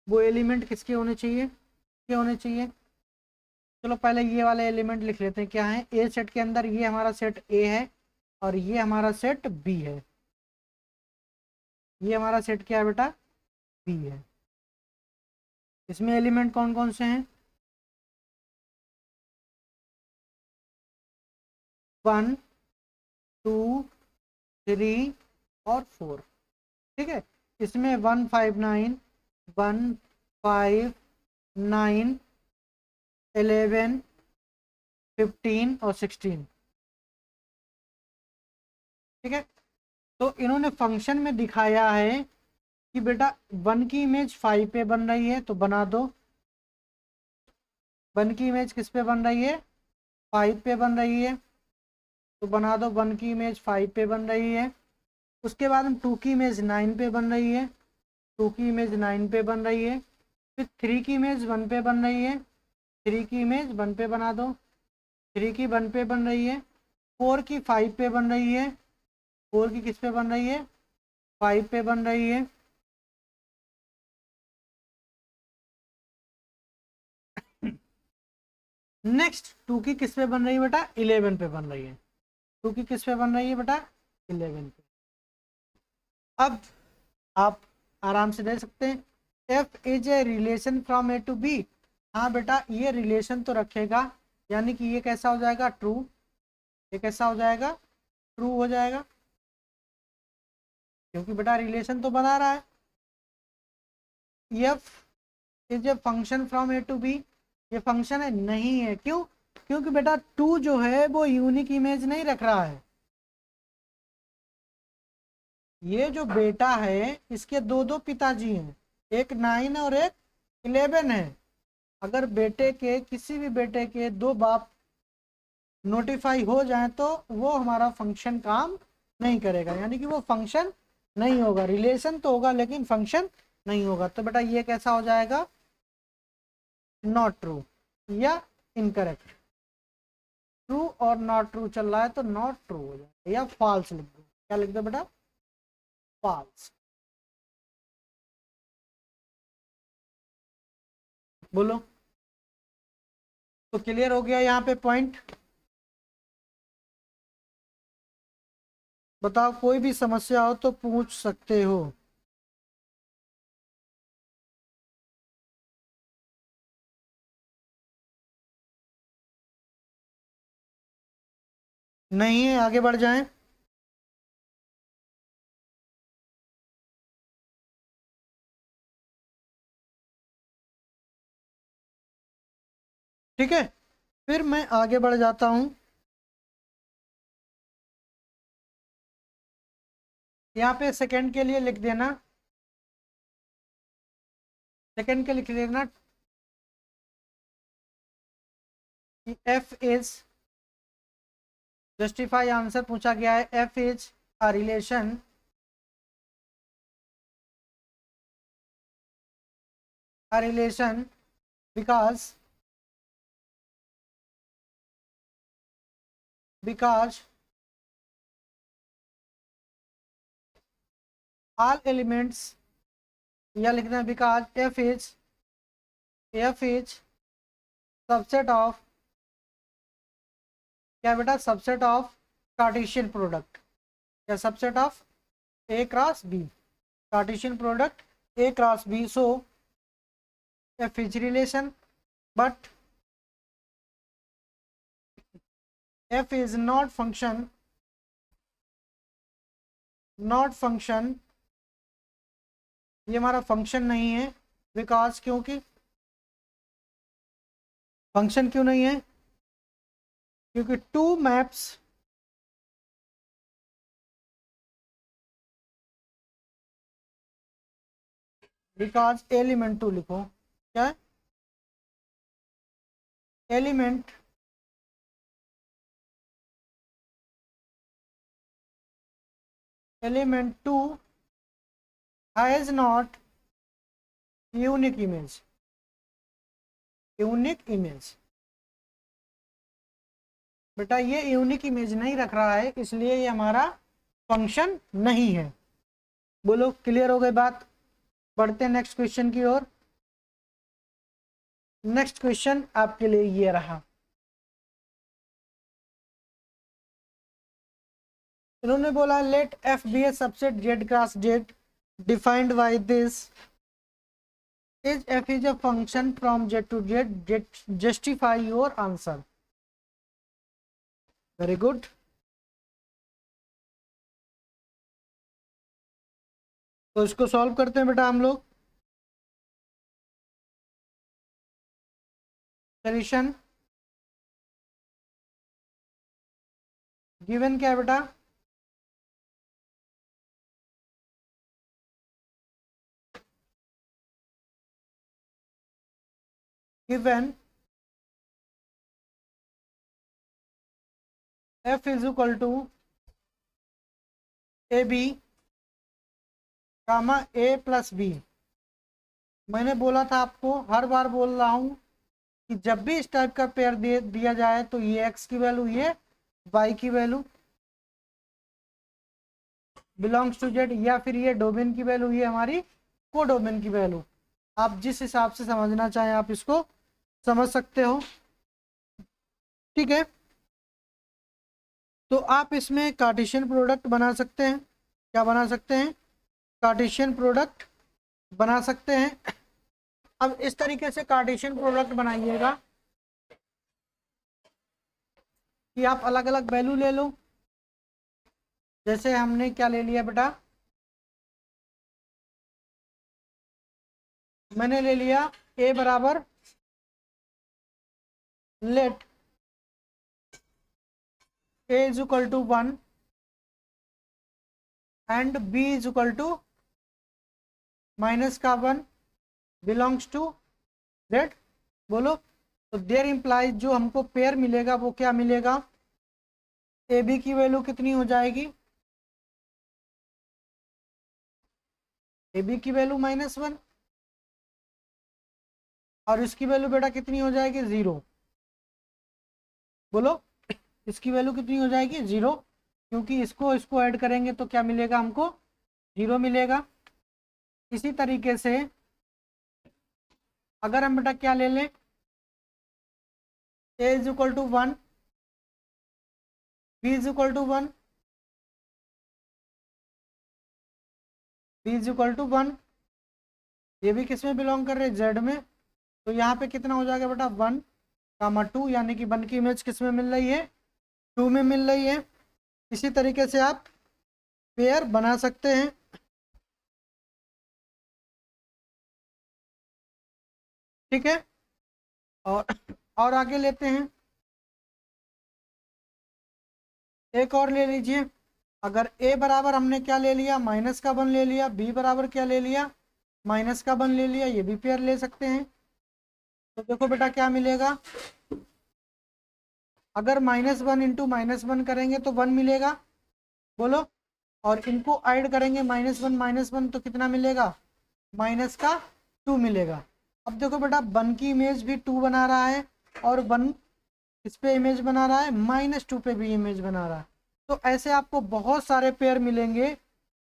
वो एलिमेंट किसके होने चाहिए, किसके होने चाहिए। चलो पहले ये वाले एलिमेंट लिख लेते हैं, क्या है, ए सेट के अंदर ये हमारा सेट ए है, और ये हमारा सेट बी है। ये हमारा सेट क्या है बेटा, बी है। इसमें एलिमेंट कौन कौन से हैं, 1, 2, 3 और 4। ठीक है, इसमें 159, 159, 11, 15 और 16। ठीक है, तो इन्होंने फंक्शन में दिखाया है कि बेटा 1 की इमेज 5 पे बन रही है, तो बना दो। 1 की इमेज किस पे बन रही है, 5 पे बन रही है, तो बना दो। 1 की इमेज 5 पे बन रही है। उसके बाद हम 2 की इमेज 9 पे बन रही है, 2 की इमेज 9 पे बन रही है। फिर 3 की इमेज 1 पे बन रही है, 3 की इमेज 1 पे बना दो, 3 की 1 पे बन रही है। 4 की 5 पे बन रही है, 4 की किस पे बन रही है, 5 पे बन रही है। नेक्स्ट टू की किस पे बन रही है बेटा, 11 पे बन रही है। टू की किस पे बन रही है बेटा, 11 पे। अब आप आराम से दे सकते हैं, f is a relation from a to b. हाँ बेटा ये रिलेशन तो रखेगा, यानी कि ये कैसा हो जाएगा, ट्रू। ये कैसा हो जाएगा, ट्रू हो जाएगा, क्योंकि बेटा रिलेशन तो बना रहा है। F is a function from a to b, ये फंक्शन है नहीं है, क्यों, क्योंकि बेटा टू जो है वो यूनिक इमेज नहीं रख रहा है। ये जो बेटा है इसके दो दो पिताजी हैं, एक 9 और एक 11 है। अगर बेटे के किसी भी बेटे के दो बाप नोटिफाई हो जाए तो वो हमारा फंक्शन काम नहीं करेगा, यानी कि वो फंक्शन नहीं होगा। रिलेशन तो होगा लेकिन फंक्शन नहीं होगा। तो बेटा ये कैसा हो जाएगा, नॉट ट्रू या इनकरेक्ट। ट्रू और नॉट ट्रू चल रहा है तो नॉट ट्रू हो जाएगा, या फॉल्स लिख दो। क्या लिख दो बेटा, फॉल्स। बोलो, तो क्लियर हो गया यहाँ पे पॉइंट। बताओ कोई भी समस्या हो तो पूछ सकते हो। नहीं है, आगे बढ़ जाएं। ठीक है, फिर मैं आगे बढ़ जाता हूं। यहाँ पे सेकंड के लिए लिख देना, सेकंड के लिख देना कि एफ इज, जस्टिफाई आंसर पूछा गया है, f is a relation because because all elements, या लिखना है because f is subset of, क्या बेटा, सबसेट ऑफ कार्टेशियन प्रोडक्ट, या subset of a cross b, cartesian product a cross b. So f is relation but f is not function, ये हमारा function नहीं है। बिकॉज, क्योंकि फंक्शन क्यों नहीं है, क्योंकि two maps because element two लिखो, क्या है, element element two has not unique image, unique image. बेटा ये यूनिक इमेज नहीं रख रहा है, इसलिए ये हमारा फंक्शन नहीं है। बोलो क्लियर हो गई बात। बढ़ते हैं नेक्स्ट क्वेश्चन की ओर। नेक्स्ट क्वेश्चन आपके लिए ये रहा, इन्होंने बोला let f be a subset Z cross Z defined by this is f is a function from Z to Z, justify your answer. Very good. तो इसको सॉल्व करते हैं बेटा हम लोग। सॉल्यूशन गिवन क्या है बेटा, given f is equal to a b comma a plus b. मैंने बोला था आपको, हर बार बोल रहा हूँ कि जब भी इस टाइप का पेयर दिया जाए तो ये x की वैल्यू, ये y की वैल्यू बिलोंग्स टू जेड, या फिर ये डोमेन की वैल्यू, ये हमारी को डोमेन की वैल्यू। आप जिस हिसाब से समझना चाहें आप इसको समझ सकते हो। ठीक है, तो आप इसमें कार्टेशियन प्रोडक्ट बना सकते हैं। क्या बना सकते हैं? कार्टेशियन प्रोडक्ट बना सकते हैं। अब इस तरीके से कार्टेशियन प्रोडक्ट बनाइएगा कि आप अलग अलग वैल्यू ले लो। जैसे हमने क्या ले लिया बेटा, मैंने ले लिया a बराबर let a is equal to 1 and b is equal to minus का 1 बिलोंग्स टू जेड। बोलो, तो देयर इम्प्लाइज जो हमको पेयर मिलेगा वो क्या मिलेगा? ए बी की वैल्यू कितनी हो जाएगी? ए बी की वैल्यू -1 और इसकी वैल्यू बेटा कितनी हो जाएगी? 0। बोलो, इसकी वैल्यू कितनी हो जाएगी? 0, क्योंकि इसको इसको ऐड करेंगे तो क्या मिलेगा हमको? 0 मिलेगा। इसी तरीके से अगर हम बेटा क्या ले लें, a is equal to 1, b is equal to 1, b is equal to 1, ये भी किस में बिलोंग कर रहे हैं? जेड में। तो यहाँ पे कितना हो जाएगा बेटा? 1 कामा 2, यानी कि 1 की इमेज किस में मिल रही है? 2 में मिल रही है। इसी तरीके से आप पेयर बना सकते हैं। ठीक है, और आगे लेते हैं, एक और ले लीजिए। अगर a बराबर हमने क्या ले लिया? माइनस का 1 ले लिया, b बराबर क्या ले लिया? माइनस का 1 ले लिया, ये भी पेयर ले सकते हैं। तो देखो बेटा क्या मिलेगा, अगर -1 इंटू -1 करेंगे तो 1 मिलेगा। बोलो, और इनको ऐड करेंगे -1 तो कितना मिलेगा? माइनस का 2 मिलेगा। अब देखो बेटा 1 की इमेज भी 2 बना रहा है और 1 इस पे इमेज बना रहा है, -2 पे भी इमेज बना रहा है। तो ऐसे आपको बहुत सारे पेयर मिलेंगे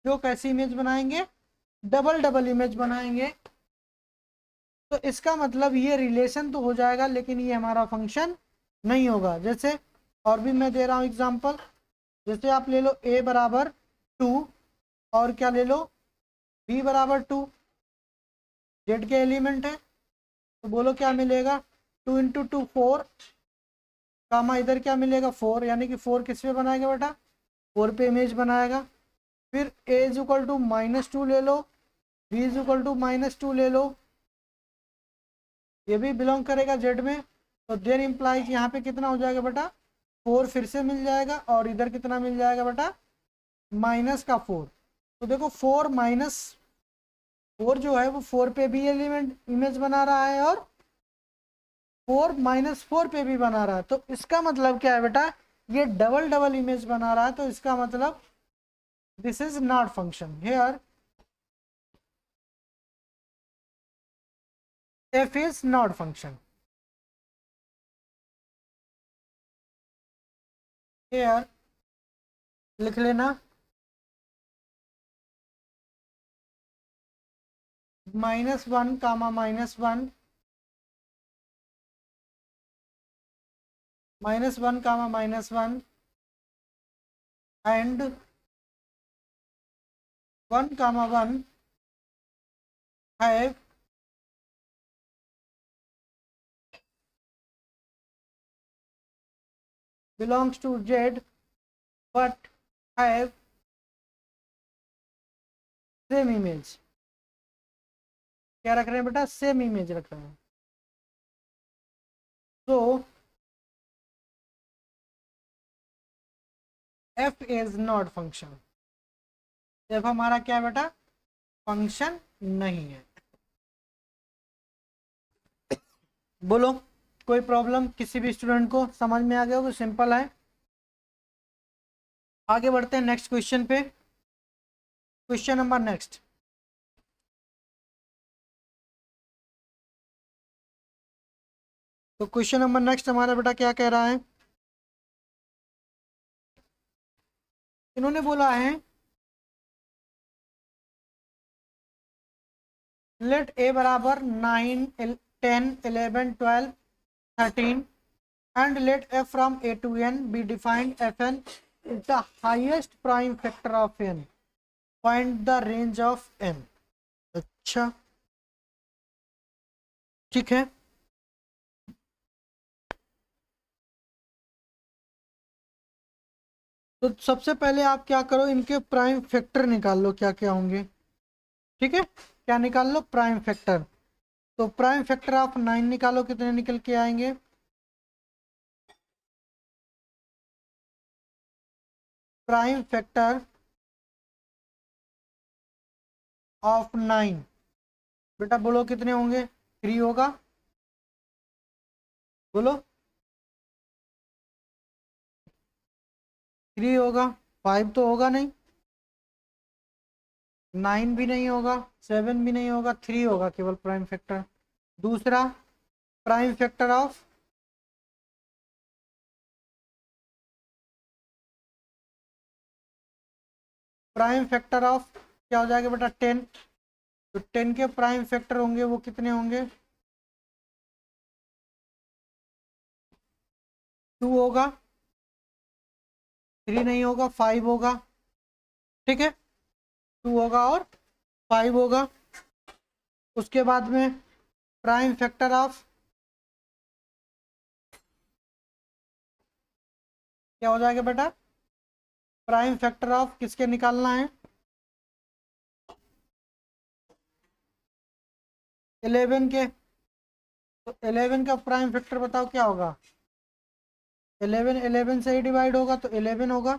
जो कैसी इमेज बनाएंगे? डबल डबल इमेज बनाएंगे। तो इसका मतलब ये रिलेशन तो हो जाएगा, लेकिन ये हमारा फंक्शन नहीं होगा। जैसे और भी मैं दे रहा हूँ एग्जांपल, जैसे आप ले लो a बराबर 2 और क्या ले लो? b बराबर 2, जेड के एलिमेंट है। तो बोलो क्या मिलेगा? 2 इंटू 2 4, कामा इधर क्या मिलेगा? 4, यानी कि 4 किस पे बनाएगा बेटा? 4 पे इमेज बनाएगा। फिर a इज इक्वल टू -2 ले लो, b इज इक्वल टू -2 ले लो, ये भी बिलोंग करेगा जेड में। तो देयर इम्प्लाइज यहाँ पे कितना हो जाएगा बेटा? 4 फिर से मिल जाएगा और इधर कितना मिल जाएगा बेटा? -4। तो देखो 4 जो है वो 4 पे भी एलिमेंट इमेज बना रहा है और 4 पे भी बना रहा है। तो इसका मतलब क्या है बेटा? ये डबल डबल इमेज बना रहा है। तो इसका मतलब this is not function here, f is not function here। लिख लेना -1 comma -1, -1 comma -1 and 1 comma 1 have belongs to Z but have same image। क्या रख रहे हैं बेटा? सेम इमेज रख रहे हैं। तो f is not function, f हमारा क्या है बेटा? फंक्शन नहीं है। बोलो, कोई प्रॉब्लम किसी भी स्टूडेंट को समझ में आ गया हो? तो सिंपल है। आगे बढ़ते हैं नेक्स्ट क्वेश्चन पे। क्वेश्चन नंबर नेक्स्ट, तो क्वेश्चन नंबर नेक्स्ट हमारा बेटा क्या कह रहा है? इन्होंने बोला है लेट a बराबर 9 10 11 12 13 and let f from a to n be defined. Fn is the highest prime factor of n. Find the range of n. अच्छा ठीक है, तो सबसे पहले आप क्या करो, इनके प्राइम फैक्टर निकाल लो क्या क्या होंगे। ठीक है, क्या निकाल लो, प्राइम फैक्टर। तो प्राइम फैक्टर ऑफ 9 निकालो, कितने निकल के आएंगे, प्राइम फैक्टर ऑफ 9 बेटा बोलो कितने होंगे, 3 होगा, बोलो 3 होगा, 5 तो होगा नहीं, 9 भी नहीं होगा, 7 भी नहीं होगा, 3 होगा केवल प्राइम फैक्टर। दूसरा प्राइम फैक्टर ऑफ क्या हो जाएगा बेटा 10। तो 10 के प्राइम फैक्टर होंगे वो कितने होंगे, 2 होगा, 3 नहीं होगा, 5 होगा। ठीक है, 2 होगा और 5 होगा। उसके बाद में प्राइम फैक्टर ऑफ क्या हो जाएगा बेटा, प्राइम फैक्टर ऑफ किसके निकालना है, 11 के। तो 11 का प्राइम फैक्टर बताओ क्या होगा, 11 11 से ही डिवाइड होगा तो 11 होगा।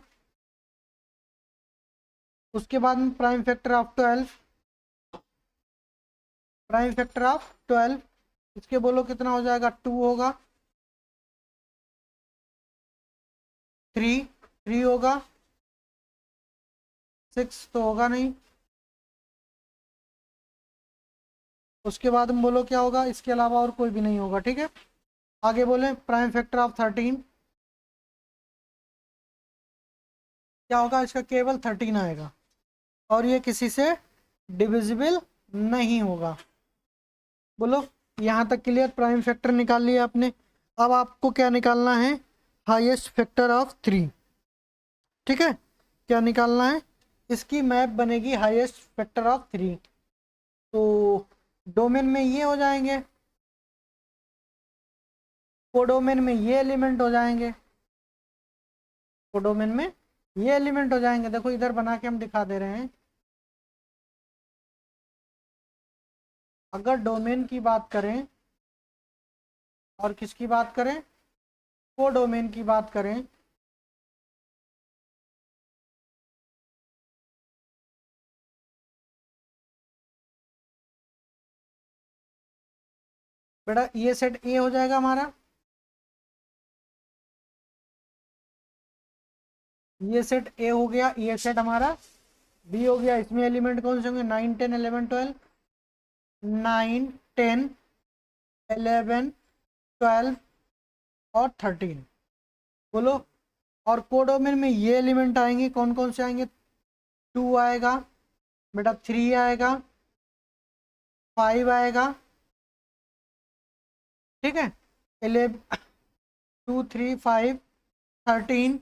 उसके बाद में प्राइम फैक्टर ऑफ 12, इसके बोलो कितना हो जाएगा, 2 होगा, 3 होगा, 6 तो होगा नहीं। उसके बाद में बोलो क्या होगा, इसके अलावा और कोई भी नहीं होगा। ठीक है, आगे बोले प्राइम फैक्टर ऑफ 13 क्या होगा, इसका केवल 13 आएगा और ये किसी से डिविजिबल नहीं होगा। बोलो यहाँ तक क्लियर, प्राइम फैक्टर निकाल लिया आपने। अब आपको क्या निकालना है, हाईएस्ट फैक्टर ऑफ 3। ठीक है, क्या निकालना है, इसकी मैप बनेगी हाईएस्ट फैक्टर ऑफ 3। तो डोमेन में ये हो जाएंगे, कोडोमेन में ये एलिमेंट हो जाएंगे, कोडोमेन में ये एलिमेंट हो जाएंगे। देखो इधर बना के हम दिखा दे रहे हैं। अगर डोमेन की बात करें और किसकी बात करें, कोडोमेन की बात करें, बेटा ये सेट ए हो जाएगा हमारा, ये सेट ए हो गया, ये सेट हमारा बी हो गया। इसमें एलिमेंट कौन से होंगे, 9 10 11 12, 9 10 11 12 और 13। बोलो, और कोडोमेन में ये एलिमेंट आएंगे, कौन कौन से आएंगे, 2 आएगा बेटा, 3 आएगा, 5 आएगा। ठीक है, 11 2 3 5 13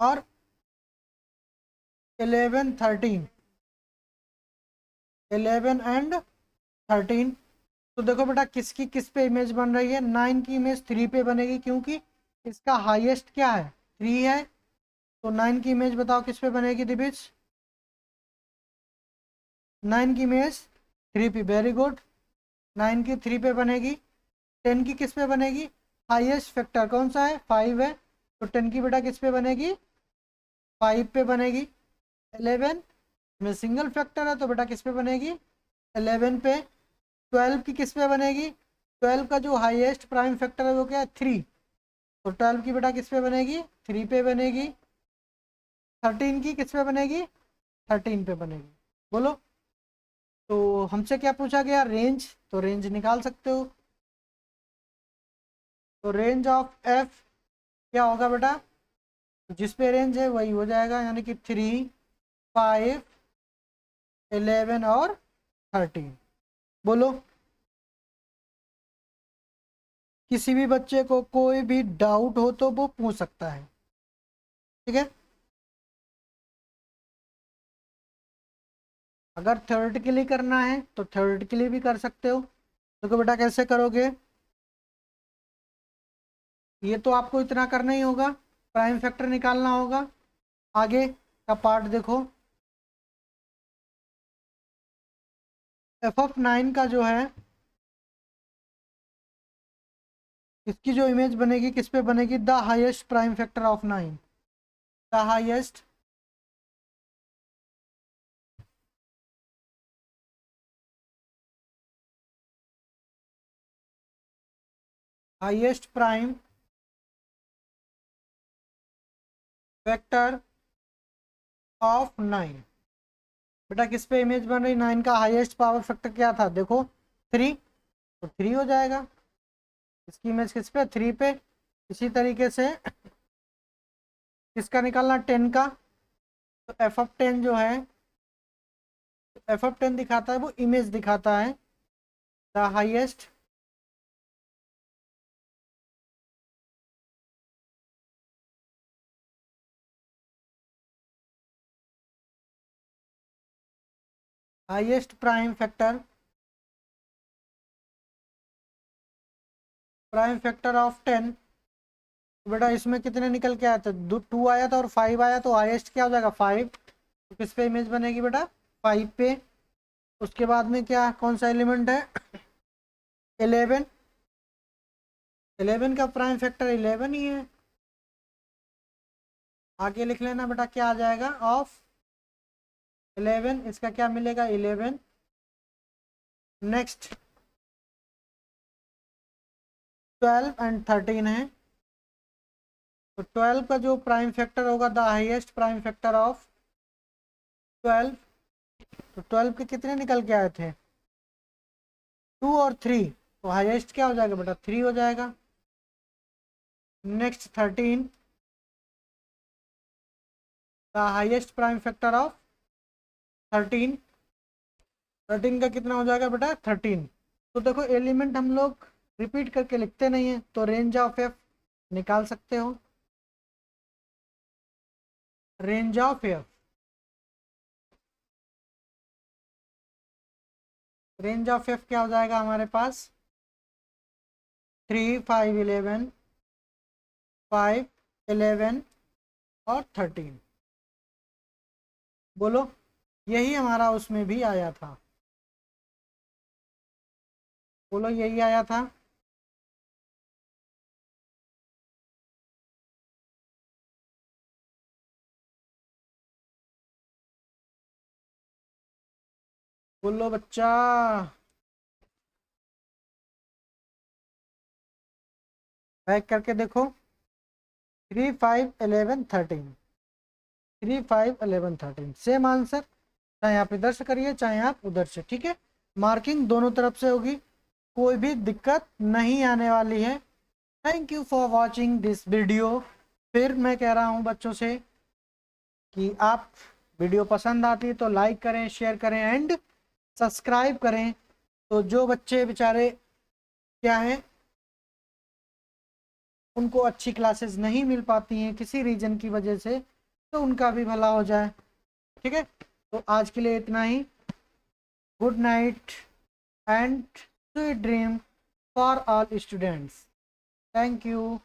और 11 13, 11 एंड 13। तो देखो बेटा किसकी किस पे इमेज बन रही है, 9 की इमेज 3 पे बनेगी क्योंकि इसका हाईएस्ट क्या है, 3 है। तो 9 की इमेज बताओ किस पे बनेगी दिविज, 9 की इमेज 3 पे, वेरी गुड, 9 की 3 पे बनेगी। 10 की किस पे बनेगी, हाईएस्ट फैक्टर कौन सा है, 5 है, तो 10 की बेटा किस पे बनेगी, 5 पे बनेगी। 11 में सिंगल फैक्टर है तो बेटा किस पे बनेगी, 11 पे। 12 की किस पे बनेगी, 12 का जो हाईएस्ट प्राइम फैक्टर है वो क्या है, 3, तो 12 की बेटा किस पे बनेगी, 3 पे बनेगी। 13 की किस पे बनेगी, 13 पे बनेगी। बोलो, तो हमसे क्या पूछा गया, रेंज, तो रेंज निकाल सकते हो। तो रेंज ऑफ एफ क्या होगा बेटा, जिस पे रेंज है वही हो जाएगा, यानी कि 3 5 11 और 13। बोलो किसी भी बच्चे को कोई भी डाउट हो तो वो पूछ सकता है, ठीक है। अगर थ्योरेटिकली करना है तो थ्योरेटिकली भी कर सकते हो। तो बेटा कैसे करोगे, ये तो आपको इतना करना ही होगा, प्राइम फैक्टर निकालना होगा। आगे का पार्ट देखो, f(9) का जो है, इसकी जो इमेज बनेगी किस पे बनेगी, the highest prime factor of 9, the highest highest prime factor of 9। बेटा किस पे इमेज बन रही, 9 का हाईएस्ट पावर फैक्टर क्या था, देखो 3, तो 3 हो जाएगा। इसकी इमेज किस पे, 3 पे। इसी तरीके से किसका निकालना, 10 का। तो f(10) जो है, f(10) दिखाता है, वो इमेज दिखाता है the highest highest prime factor of 10। तो बेटा इसमें कितने निकल के आए थे, 2 आया था और 5 आया, तो हाईएस्ट क्या हो जाएगा, 5। तो किस पे इमेज बनेगी बेटा, 5 पे। उसके बाद में क्या, कौन सा एलिमेंट है, 11। 11 का प्राइम फैक्टर 11 ही है। आगे लिख लेना बेटा, क्या आ जाएगा, ऑफ 11, इसका क्या मिलेगा, 11। नेक्स्ट 12 एंड 13 है। तो 12 का जो प्राइम फैक्टर होगा, the highest prime factor of 12, तो 12 के कितने निकल के आए थे, 2 और 3, तो हाईएस्ट क्या हो जाएगा बेटा, 3 हो जाएगा। Next 13, the highest prime factor of 13, 13 का कितना हो जाएगा बेटा, 13। तो देखो एलिमेंट हम लोग रिपीट करके लिखते नहीं है, तो रेंज ऑफ एफ निकाल सकते हो। Range of F, range of F क्या हो जाएगा हमारे पास, 3, 5, 11, 5, 11 और 13। बोलो, यही हमारा उसमें भी आया था, बोलो यही आया था। बोलो बच्चा, बैक करके देखो, 3, 5, 11, 13, 3, 5, 11, 13 सेम आंसर, चाहे आप इधर से करिए चाहे आप उधर से, ठीक है। मार्किंग दोनों तरफ से होगी, कोई भी दिक्कत नहीं आने वाली है। Thank you for watching this video. फिर मैं कह रहा हूँ बच्चों से कि आप वीडियो पसंद आती है तो लाइक करें, शेयर करें एंड सब्सक्राइब करें। तो जो बच्चे बेचारे क्या है, उनको अच्छी क्लासेस नहीं मिल पाती हैं किसी रीजन की वजह से, तो उनका भी भला हो जाए, ठीक है। तो आज के लिए इतना ही। Good night and sweet dream for all students. Thank you.